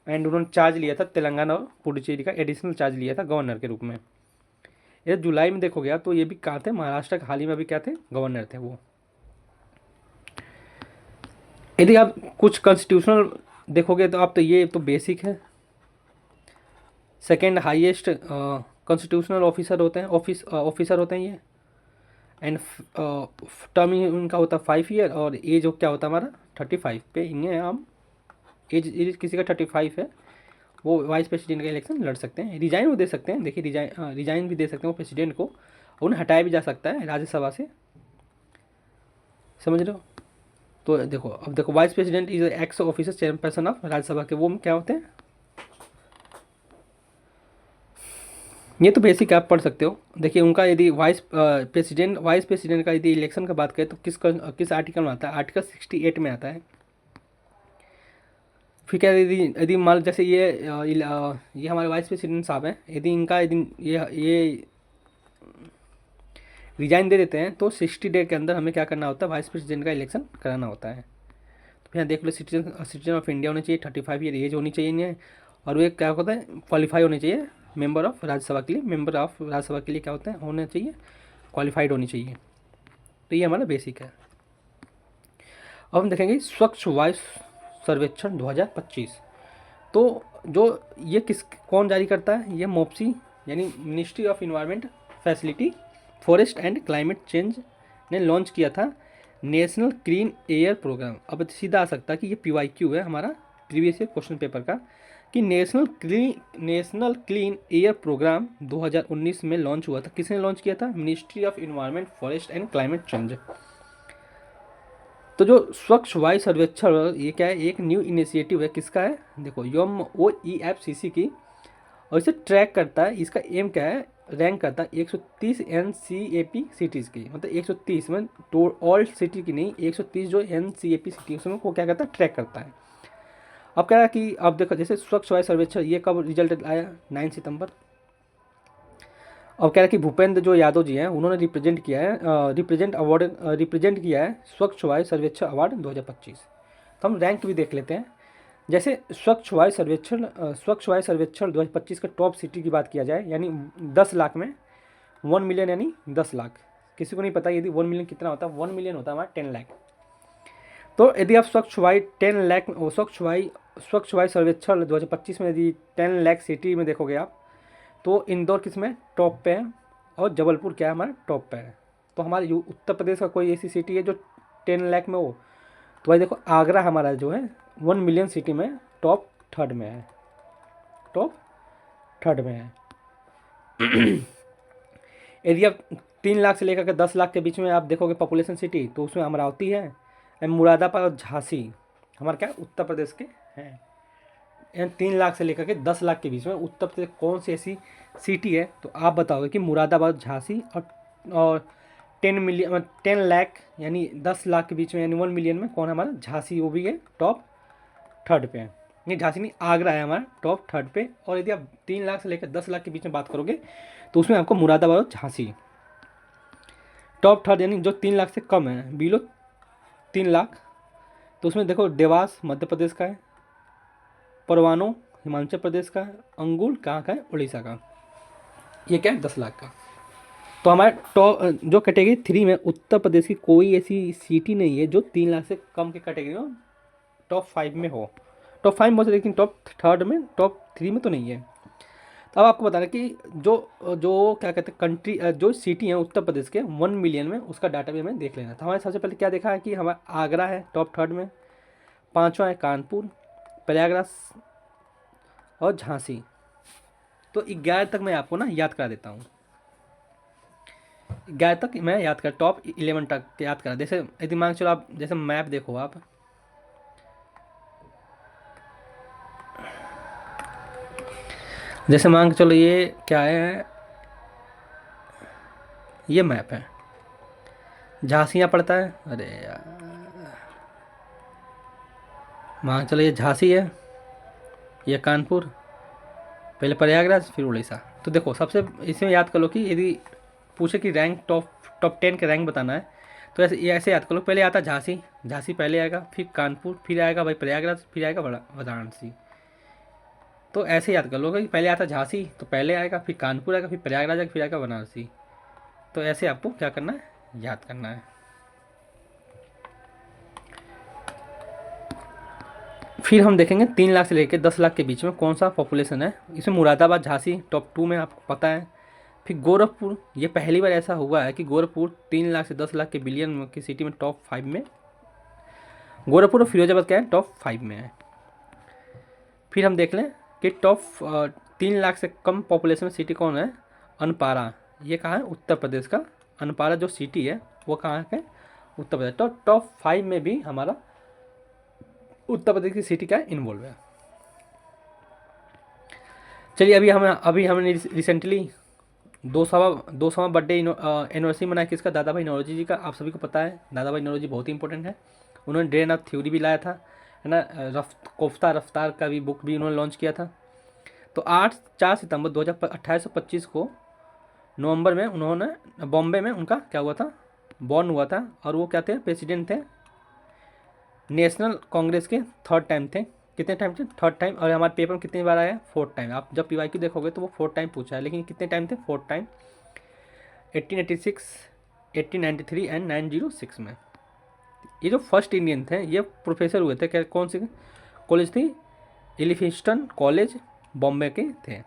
एंड उन्होंने चार्ज लिया था तेलंगाना और पुडुचेरी का, एडिशनल चार्ज लिया था गवर्नर के रूप में। ये जुलाई में देखो गया तो ये भी कहाँ थे? महाराष्ट्र के हाल ही में भी क्या थे? गवर्नर थे वो। यदि आप कुछ कॉन्स्टिट्यूशनल देखोगे तो आप तो ये तो बेसिक है। सेकेंड हाईएस्ट कॉन्स्टिट्यूशनल ऑफिसर होते हैं ये। एंड टर्म उनका होता है 5 year। और एज जो क्या होता है हमारा 35 पे इन्हें हम एज किसी का 35 है वो वाइस प्रेसिडेंट का इलेक्शन लड़ सकते हैं। रिजाइन वो दे सकते हैं, देखिए रिजाइन भी दे सकते हैं वो प्रेसिडेंट को, उन्हें हटाया भी जा सकता है राज्यसभा से, समझ रहे हो। तो देखो अब देखो vice president is x officer chairperson of Rajya Sabha के, वो क्या होते हैं? ये तो बेसिक आप पढ़ सकते हो। देखिए उनका यदि वाइस प्रेसिडेंट का यदि इलेक्शन का बात करें तो किस आर्टिकल में आता है? आर्टिकल 68 में आता है। फिर क्या यदि मान जैसे ये हमारे वाइस प्रेसिडेंट साहब हैं, यदि ये रिजाइन दे देते हैं तो 60 डे के अंदर हमें क्या करना होता है? वाइस प्रेसिडेंट का इलेक्शन कराना होता है। तो यहाँ देख लो सिटीजन ऑफ इंडिया होना चाहिए, 35 ईयर एज होनी चाहिए इन्हें, और वे क्या होता है? क्वालिफाई होने चाहिए मेंबर ऑफ राज्यसभा के लिए क्या होते हैं? होने चाहिए क्वालिफाइड होनी चाहिए। तो ये हमारा बेसिक है। अब हम देखेंगे स्वच्छ वायु सर्वेक्षण 2025। तो जो ये कौन जारी करता है? ये मोप्सी यानी ministry of environment, facility, forest and climate change ने लॉन्च किया था नेशनल क्लीन एयर प्रोग्राम। अब सीधा आ सकता है कि ये PYQ है हमारा प्रीवियस ईयर क्वेश्चन पेपर का, कि नेशनल क्लीन एयर प्रोग्राम 2019 में लॉन्च हुआ था। किसने लॉन्च किया था? Ministry of environment, forest and climate change. तो जो स्वच्छ वायु सर्वेक्षण ये क्या है? एक न्यू इनिशिएटिव है। किसका है? देखो OEFCC की, और इसे ट्रैक करता है। इसका एम क्या है? रैंक करता है 130 NCAP सिटीज़ की, मतलब 130 में ऑल सिटी की नहीं, 130 जो NCAP सिटी उसमें को क्या करता है? ट्रैक करता है। अब क्या है कि अब देखो जैसे स्वच्छ वायु सर्वेक्षण ये कब रिजल्ट आया? 9 सितंबर। अब कह रहा है कि भूपेंद्र जो यादव जी हैं उन्होंने रिप्रेजेंट किया है स्वच्छ वायु सर्वेक्षण अवार्ड 2025। तो हम रैंक भी देख लेते हैं। जैसे स्वच्छ वायु सर्वेक्षण 2025 का टॉप सिटी की बात किया जाए, यानी 10 लाख में 1 मिलियन यानी 10 लाख। किसी को नहीं पता यदि 1 मिलियन कितना होता है? 1 मिलियन होता है हमारा 10 लाख। तो यदि आप स्वच्छ वायु सर्वेक्षण 2025 में यदि 10 लाख सिटी में देखोगे आप, तो इंदौर किस में टॉप पे है, और जबलपुर क्या है हमारा टॉप पे है। तो हमारे उत्तर प्रदेश का कोई ऐसी सिटी है जो 10 लाख में हो? तो भाई देखो आगरा हमारा जो है 1 मिलियन सिटी में टॉप थर्ड में है। यदि आप 3 लाख से लेकर के 10 लाख के बीच में आप देखोगे पॉपुलेशन सिटी, तो उसमें अमरावती है, मुरादाबाद और झांसी हमारे क्या उत्तर प्रदेश के हैं। 3 लाख से लेकर के 10 लाख के बीच में उत्तर प्रदेश कौन सी ऐसी सिटी है? तो आप बताओगे कि मुरादाबाद, झांसी और 10 लाख यानी 10 लाख के बीच में यानी 1 मिलियन में कौन हमारा? झांसी, वो भी है टॉप थर्ड पे है। नहीं झांसी नहीं, आगरा है हमारा टॉप थर्ड पे। और यदि आप 3 लाख से लेकर 10 लाख के बीच में बात करोगे तो उसमें आपको मुरादाबाद और झांसी टॉप थर्ड, यानी जो 3 लाख से कम है, बिलो 3 लाख। तो उसमें देखो देवास मध्य प्रदेश का है, परवानो हिमाचल प्रदेश का, अंगुल कहाँ का है, उड़ीसा का। ये क्या है 10 लाख का। तो हमारे टॉप जो कैटेगरी 3 में उत्तर प्रदेश की कोई ऐसी सिटी नहीं है जो 3 लाख से कम की कैटेगरी में टॉप 5 में हो। टॉप 5 में हो लेकिन टॉप 3 में, टॉप 3 में तो नहीं है। तो अब आपको बताना कि जो जो क्या कहते हैं कंट्री, जो सिटी है उत्तर प्रदेश के 1 मिलियन में, उसका डाटा भी हमें देख लेना था। हमारे सबसे पहले क्या देखा है कि हमारा आगरा है टॉप 3 में, 5वां है कानपुर, प्रयागराज और झांसी। तो 11 तक मैं आपको ना याद करा देता हूँ। 11 तक मैं याद कर, टॉप 11 तक याद करा। जैसे यदि मान के चलो आप, जैसे मैप देखो आप, जैसे मान के चलो ये क्या है, ये मैप है, झांसी यहाँ पड़ता है। अरे यार, मान के चलो ये झांसी है, ये कानपुर, पहले प्रयागराज फिर उड़ीसा। तो देखो सबसे इसमें याद कर लो कि यदि पूछे कि रैंक टॉप टॉप 10 का रैंक बताना है तो ऐसे याद कर लो। पहले आता झांसी, झांसी पहले आएगा, फिर कानपुर, फिर आएगा भाई प्रयागराज, फिर आएगा वाराणसी। तो ऐसे याद कर लो कि पहले आता झांसी तो पहले आएगा, फिर कानपुर आएगा, फिर प्रयागराज आएगा, फिर आएगा वाराणसी। तो ऐसे आपको क्या करना है, याद करना है। फिर हम देखेंगे 3 लाख से लेकर 10 लाख के बीच में कौन सा पॉपुलेशन है। इसमें मुरादाबाद झांसी टॉप 2 में, आपको पता है। फिर गोरखपुर, ये पहली बार ऐसा हुआ है कि गोरखपुर 3 लाख से 10 लाख के बिलियन की सिटी में टॉप 5 में, गोरखपुर और फिरोजाबाद क्या है टॉप 5 में है। फिर हम देख लें कि टॉप 3 लाख से कम पॉपुलेशन सिटी कौन है, अनपारा। ये कहाँ है, उत्तर प्रदेश का। अनपारा जो सिटी है वो कहाँ है, उत्तर प्रदेश। तो टॉप 5 में भी हमारा उत्तर प्रदेश की सिटी क्या इन्वॉल्व है। चलिए अभी हमने रिसेंटली 200वां बर्थडे एनिवर्सरी मनाया किसका, दादा भाई नौरोजी जी का। आप सभी को पता है दादा भाई नौरोजी बहुत ही इंपॉर्टेंट है। उन्होंने ड्रेन ऑफ थ्योरी भी लाया था, है ना। कोफ्ता रफ्तार का भी बुक भी उन्होंने लॉन्च किया था। तो 4 सितंबर 1825 को नवंबर में उन्होंने बॉम्बे में उनका क्या हुआ था, बॉर्न हुआ था। और वो क्या थे, प्रेसिडेंट थे नेशनल कांग्रेस के, 3rd टाइम थे। कितने टाइम थे, 3rd टाइम। और हमारे पेपर में कितनी बार आया, 4th टाइम। आप जब PYQ देखोगे तो वो 4th टाइम पूछा है, लेकिन कितने टाइम थे, 4th टाइम। 1886, 1893 एंड 1906 में। ये जो फर्स्ट इंडियन थे ये प्रोफेसर हुए थे, क्या कौन सी कॉलेज थी, एलिफिंस्टन कॉलेज बॉम्बे के थे।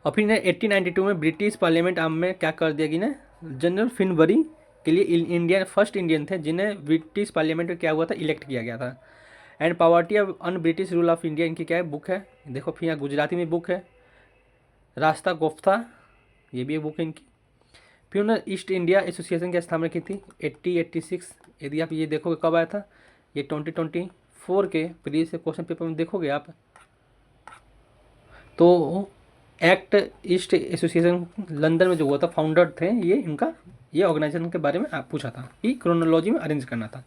और फिर 1892 में ब्रिटिश पार्लियामेंट में क्या कर दिया कि ना, जनरल फिनबरी के लिए इंडियन फर्स्ट इंडियन थे जिन्हें ब्रिटिश पार्लियामेंट में क्या हुआ था, इलेक्ट किया गया था। And poverty of un British rule of India इनकी क्या है, बुक है। देखो फिर यहाँ गुजराती में बुक है, रास्ता गोफ्ता, ये भी एक बुक है इनकी। फिर उन्होंने ईस्ट इंडिया एसोसिएशन की स्थापना की थी 1886। यदि आप ये देखोगे कब आया था, ये 2024 के प्रीवियस क्वेश्चन पेपर में देखोगे आप, तो एक्ट ईस्ट एसोसिएशन लंदन में जो हुआ था, फाउंडर थे ये इनका, ये ऑर्गेनाइजेशन के बारे में आप पूछा था कि क्रोनोलॉजी में अरेंज करना था।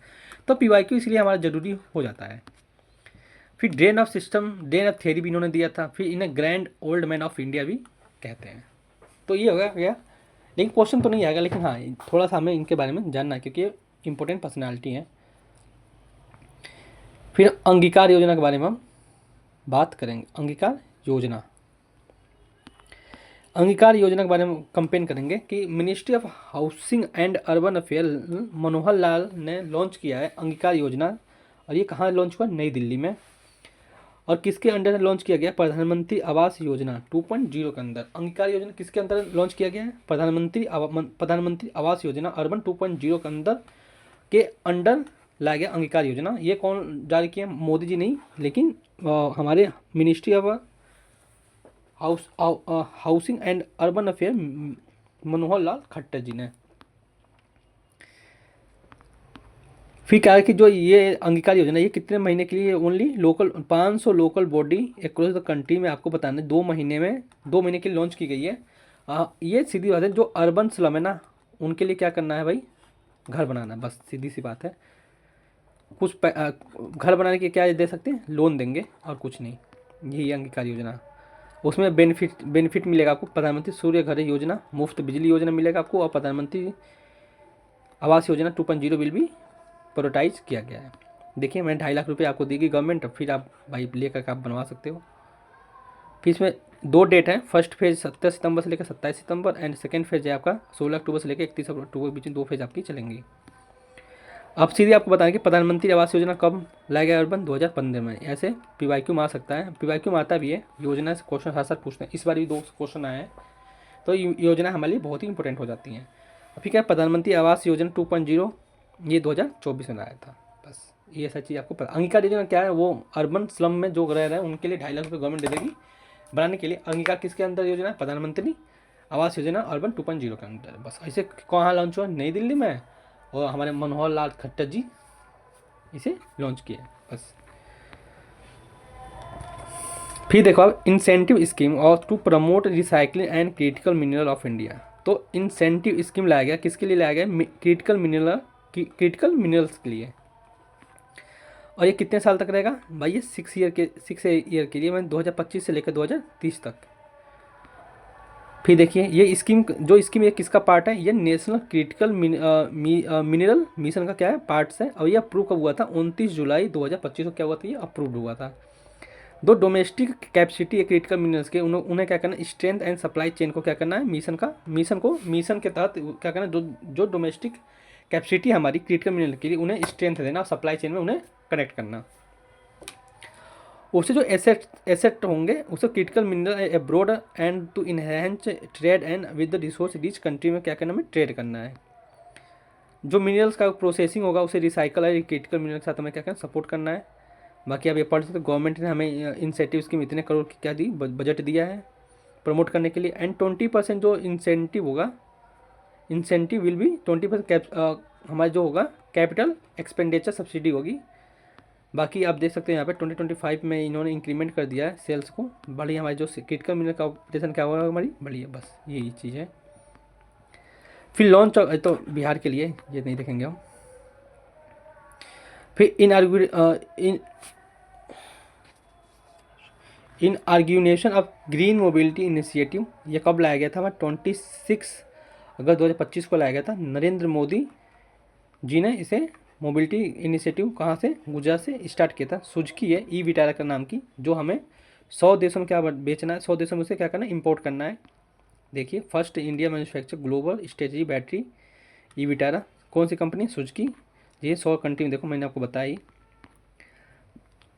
तो PYQ इसलिए हमारा ज़रूरी हो जाता है। फिर drain of system, drain of theory भी इन्होंने दिया था। फिर इन्हें grand old man of India भी कहते हैं। तो ये हो गया, लेकिन क्वेश्चन तो नहीं आएगा, लेकिन हाँ थोड़ा सा हमें इनके बारे में जानना है क्योंकि ये इंपॉर्टेंट पर्सनैलिटी हैं। फिर अंगीकार योजना के बारे में हम बात करेंगे। अंगीकार योजना के बारे में कंपेन करेंगे कि ministry of housing and urban affair Manohar Lal ने लॉन्च किया है अंगीकार योजना। और ये कहाँ लॉन्च हुआ, नई दिल्ली में। और किसके अंडर लॉन्च किया गया, प्रधानमंत्री आवास योजना 2.0 के अंदर। अंगीकार योजना किसके अंदर लॉन्च किया गया है, प्रधानमंत्री आवास योजना अर्बन 2.0 के अंडर लाया गया अंगीकार योजना। ये कौन जारी किया, मोदी जी नहीं, लेकिन हमारे ministry of housing and urban affair Manohar Lal Khattar ji ने। फिर क्या है कि जो ये अंगीकार योजना ये कितने महीने के लिए, only local 500 local body across the country में, आपको बताना है 2 महीने के लिए लॉन्च की गई है। ये सीधी बात है, जो अर्बन स्लम है ना उनके लिए क्या करना है भाई, घर बनाना है, बस सीधी सी बात है। कुछ घर बनाने के क्या दे सकते हैं, लोन देंगे और कुछ नहीं। यही अंगीकार योजना, उसमें बेनिफिट मिलेगा आपको। प्रधानमंत्री सूर्य घर योजना, मुफ्त बिजली योजना मिलेगा आपको। और प्रधानमंत्री आवास योजना 2.0 बिल भी प्रोटाइज किया गया है। देखिए मैंने 2.5 लाख रुपये आपको दी गई गवर्नमेंट, फिर आप भाई लेकर आप बनवा सकते हो। फिर इसमें 2 डेट हैं, फर्स्ट फेज 17 सितंबर से लेकर 27 सितंबर एंड सेकेंड फेज है आपका 16 अक्टूबर से लेकर 31 अक्टूबर के बीच में 2 फेज आपकी चलेंगी। अब सीधे आपको बताएं कि प्रधानमंत्री आवास योजना कब लाया गया अर्बन 2015 में। ऐसे पीवाईक्यू में आ सकता है, पीवाईक्यू में आता भी है, योजना से क्वेश्चन साथ साथ पूछते हैं, इस बार भी 2 क्वेश्चन आए हैं, तो योजना हमारे लिए बहुत ही इंपॉर्टेंट हो जाती हैं। फिर क्या प्रधानमंत्री आवास योजना 2.0 ये 2024 में आया था। बस ये ऐसा चीज़ आपको पता। अंगीकार योजना क्या है, वो अर्बन स्लम में जो रह रहे हैं उनके लिए 2.5 लाख रुपये गवर्नमेंट दे देगी बनाने के लिए। अंगीकार किसके अंदर योजना है, प्रधानमंत्री आवास योजना अर्बन 2.0 के अंदर। बस ऐसे कहाँ लॉन्च हुआ, नई दिल्ली में, और हमारे मनोहर लाल खट्टर जी इसे लॉन्च किया। बस फिर देखो अब इंसेंटिव स्कीम और to promote recycling and critical mineral of India. तो इंसेंटिव स्कीम लाया गया, किसके लिए लाया गया, क्रिटिकल मिनरल्स के लिए। और ये कितने साल तक रहेगा भाई, ये 6 ईयर के लिए, मैं 2025 से लेकर 2030 तक। फिर देखिए ये स्कीम, जो स्कीम ये किसका पार्ट है, ये नेशनल क्रिटिकल मिनरल मिशन का क्या है, पार्ट्स है। और ये अप्रूव कब हुआ था, 29 जुलाई 2025 को क्या हुआ था, ये अप्रूव हुआ था। दो डोमेस्टिक कैपेसिटी है क्रिटिकल मिनरल्स के, उन्हें क्या करना है, स्ट्रेंथ एंड सप्लाई चेन को क्या करना है, मिशन के तहत क्या करना है, जो डोमेस्टिक कैपेसिटी हमारी क्रिटिकल मिनरल के लिए उन्हें स्ट्रेंथ देना, सप्लाई चेन में उन्हें कनेक्ट करना। उससे जो एसेट होंगे उसे critical mineral abroad and to enhance trade and with the resource rich country में क्या करना है, ट्रेड करना है। जो मिनरल्स का प्रोसेसिंग होगा उसे रिसाइकल है क्रिटिकल मिनरल के साथ हमें क्या करना, सपोर्ट करना है। बाकी आप ये पढ़ सकते, गवर्नमेंट ने हमें इंसेंटिव स्कीम इतने करोड़ की क्या दी, बजट दिया है प्रमोट करने के लिए। एंड 20% जो इंसेंटिव होगा, इंसेंटिव विल बी 20% हमारा जो होगा कैपिटल एक्सपेंडिचर सब्सिडी होगी। बाकी आप देख सकते हैं यहाँ पे 2025 में इन्होंने इंक्रीमेंट कर दिया है सेल्स को, बढ़िया। हमारी जो क्रिटिकल मिनरल का ऑपरेशन क्या होगा हमारी बढ़िया, बस यही चीज़ है। फिर लॉन्च तो बिहार के लिए ये नहीं देखेंगे हम। फिर इन आर्गुनेशन ऑफ ग्रीन मोबिलिटी इनिशिएटिव, ये कब लाया गया था, हमारा 26 अगस्त 2025 को लाया गया था। नरेंद्र मोदी जी ने इसे मोबिलिटी इनिशिएटिव कहाँ से, गुजरात से स्टार्ट किया था। सुजुकी है ई विटारा का नाम की, जो हमें 100 देशों में क्या बेचना है, 100 देशों में से क्या करना है, इंपोर्ट करना है। देखिए first India manufacture global strategy battery e Vitara, कौन सी कंपनी, सुजुकी। ये 100 कंट्री में, देखो मैंने आपको बताई।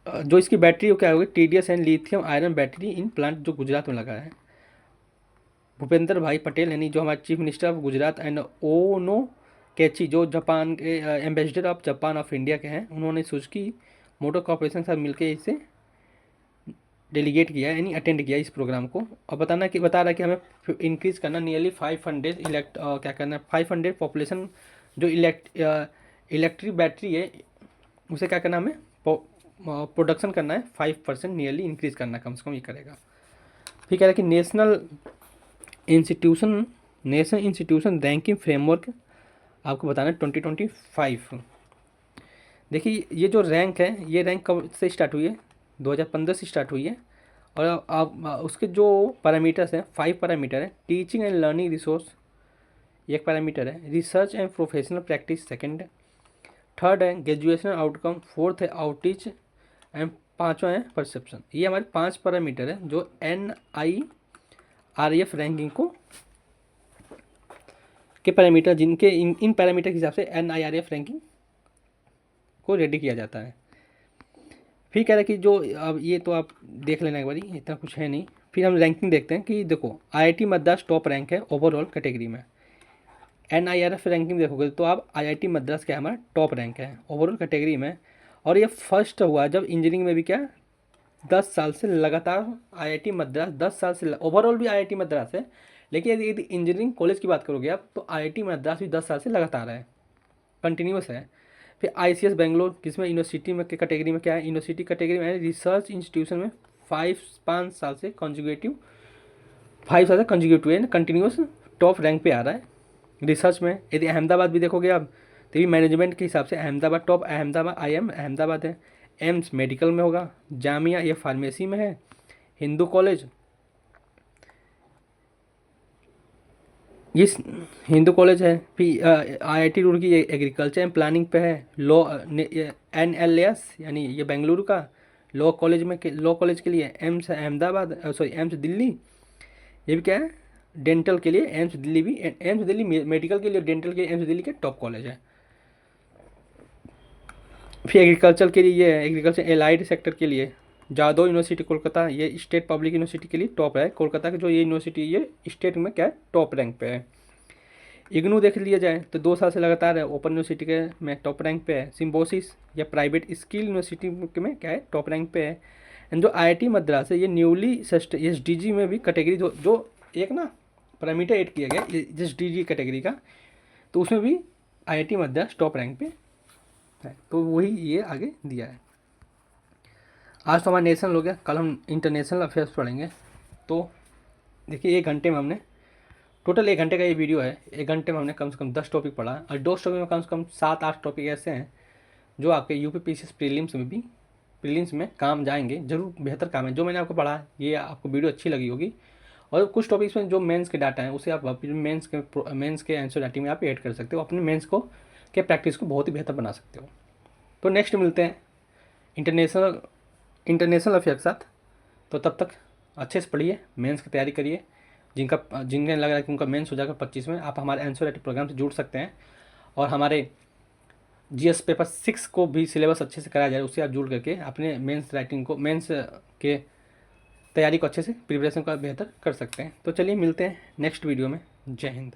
जो इसकी बैटरी क्या होगी, TDS and lithium iron battery in plant, जो गुजरात में लगा है। भूपेंद्र भाई पटेल यानी जो हमारे chief minister of Gujarat and Ono Keiichi, जो जापान के ambassador of Japan of India के हैं, उन्होंने सुजुकी मोटर कॉर्पोरेशन के साथ मिलकर इसे डेलीगेट किया यानी अटेंड किया इस प्रोग्राम को। और बता रहा है कि हमें इंक्रीज़ करना नियरली 500 क्या करना है, 500 पॉपुलेशन जो इलेक्ट्रिक बैटरी है उसे क्या करना, हमें प्रोडक्शन करना है 5% नियरली इंक्रीज़ करना, कम से कम ये करेगा। फिर कह रहा है कि नेशनल इंस्टीट्यूशन रैंकिंग फ्रेमवर्क आपको बताना है 2025। देखिए ये जो रैंक है, ये रैंक कब से स्टार्ट हुई है, 2015 से स्टार्ट हुई है। और आप उसके जो पैरामीटर्स हैं, 5 पैरामीटर है। टीचिंग एंड लर्निंग रिसोर्स एक पैरामीटर है, research and professional practice second है, थर्ड है ग्रेजुएशन आउटकम, फोर्थ है आउटरीच एंड पाँचवा है परसेप्शन। ये हमारे 5 पैरामीटर है जो NIRF रैंकिंग को के पैरामीटर, जिनके इन पैरामीटर के हिसाब से NIRF रैंकिंग को रेडी किया जाता है। फिर कह रहा है कि जो अब ये तो आप देख लेना एक बारी, इतना कुछ है नहीं। फिर हम रैंकिंग देखते हैं कि देखो IIT मद्रास टॉप रैंक है ओवरऑल कैटेगरी में। NIRF रैंकिंग देखोगे तो आप IIT मद्रास क्या हमारा टॉप रैंक है ओवरऑल कैटेगरी में। और ये फर्स्ट हुआ जब इंजीनियरिंग में भी क्या 10 साल से लगातार IIT मद्रास 10 साल से, ओवरऑल भी IIT मद्रास है, लेकिन यदि इंजीनियरिंग कॉलेज की बात करोगे आप तो IIT मद्रास भी 10 साल से लगातार है, कंटिन्यूस है। फिर ICS बेंगलोर किसमें, यूनिवर्सिटी में के कैटेगरी में क्या है, यूनिवर्सिटी कैटेगरी में रिसर्च इंस्टीट्यूशन में 5 साल से कंजिक्यूटिव है, कंटिन्यूस टॉप रैंक पे आ रहा है रिसर्च में। यदि अहमदाबाद भी देखोगे आप तो भी मैनेजमेंट के हिसाब से अहमदाबाद टॉप, अहमदाबाद IIM अहमदाबाद है। एम्स मेडिकल में होगा, जामिया ये फार्मेसी में है, हिंदू कॉलेज ये हिंदू कॉलेज है। फिर IIT रुड़की ये एग्रीकल्चर एंड प्लानिंग पे है। लॉ NLS यानी ये बेंगलुरु का लॉ कॉलेज में लॉ कॉलेज के लिए। AIIMS Ahmedabad, sorry AIIMS Delhi, ये भी क्या है डेंटल के लिए। एम्स दिल्ली भी, एम्स दिल्ली मेडिकल के लिए, डेंटल के लिए एम्स दिल्ली के टॉप कॉलेज है। फिर एग्रीकल्चर के लिए ये है, एग्रीकल्चर एलाइड सेक्टर के लिए जादव यूनिवर्सिटी कोलकाता, ये स्टेट पब्लिक यूनिवर्सिटी के लिए टॉप है। कोलकाता की जो ये यूनिवर्सिटी ये स्टेट में क्या है टॉप रैंक पे है। इग्नू देख लिया जाए तो 2 साल से लगातार है ओपन यूनिवर्सिटी के में टॉप रैंक पे है। सिम्बोसिस या प्राइवेट स्किल यूनिवर्सिटी में क्या है टॉप रैंक पे है। एंड जो IIT मद्रास है ये न्यूली SDG में भी कैटेगरी जो एक ना पैरामीटर ऐड किया गया SDG कैटेगरी का, तो उसमें भी IIT मद्रास टॉप रैंक पे है। तो वही ये आगे दिया है। आज तो हमारा नेशनल हो गया, कल हम इंटरनेशनल अफेयर्स पढ़ेंगे। तो देखिए 1 घंटे में हमने टोटल 1 घंटे का ये वीडियो है, 1 घंटे में हमने कम से कम 10 टॉपिक पढ़ा और 2 टॉपिक में कम से कम 7-8 टॉपिक ऐसे हैं जो आपके UPPCS प्रीलिम्स में काम जाएंगे, जरूर बेहतर काम है। जो मैंने आपको पढ़ा ये आपको वीडियो अच्छी लगी होगी, और कुछ टॉपिक्स में जो मेंस के डाटा हैं उसे आप मेंस के आंसर राइटिंग में आप ऐड कर सकते हो, अपने मेंस को के प्रैक्टिस को बहुत ही बेहतर बना सकते हो। तो नेक्स्ट मिलते हैं इंटरनेशनल अफेयर के साथ। तो तब तक अच्छे से पढ़िए, मेंस की तैयारी करिए। जिनके लग रहा है कि उनका मेंस हो जाएगा 25 में, आप हमारे आंसर राइटिंग प्रोग्राम से जुड़ सकते हैं। और हमारे GS पेपर 6 को भी सिलेबस अच्छे से कराया जाए, उससे आप जुड़ करके अपने मेंस के तैयारी को अच्छे से प्रिपरेशन को बेहतर कर सकते हैं। तो चलिए मिलते हैं नेक्स्ट वीडियो में। जय हिंद।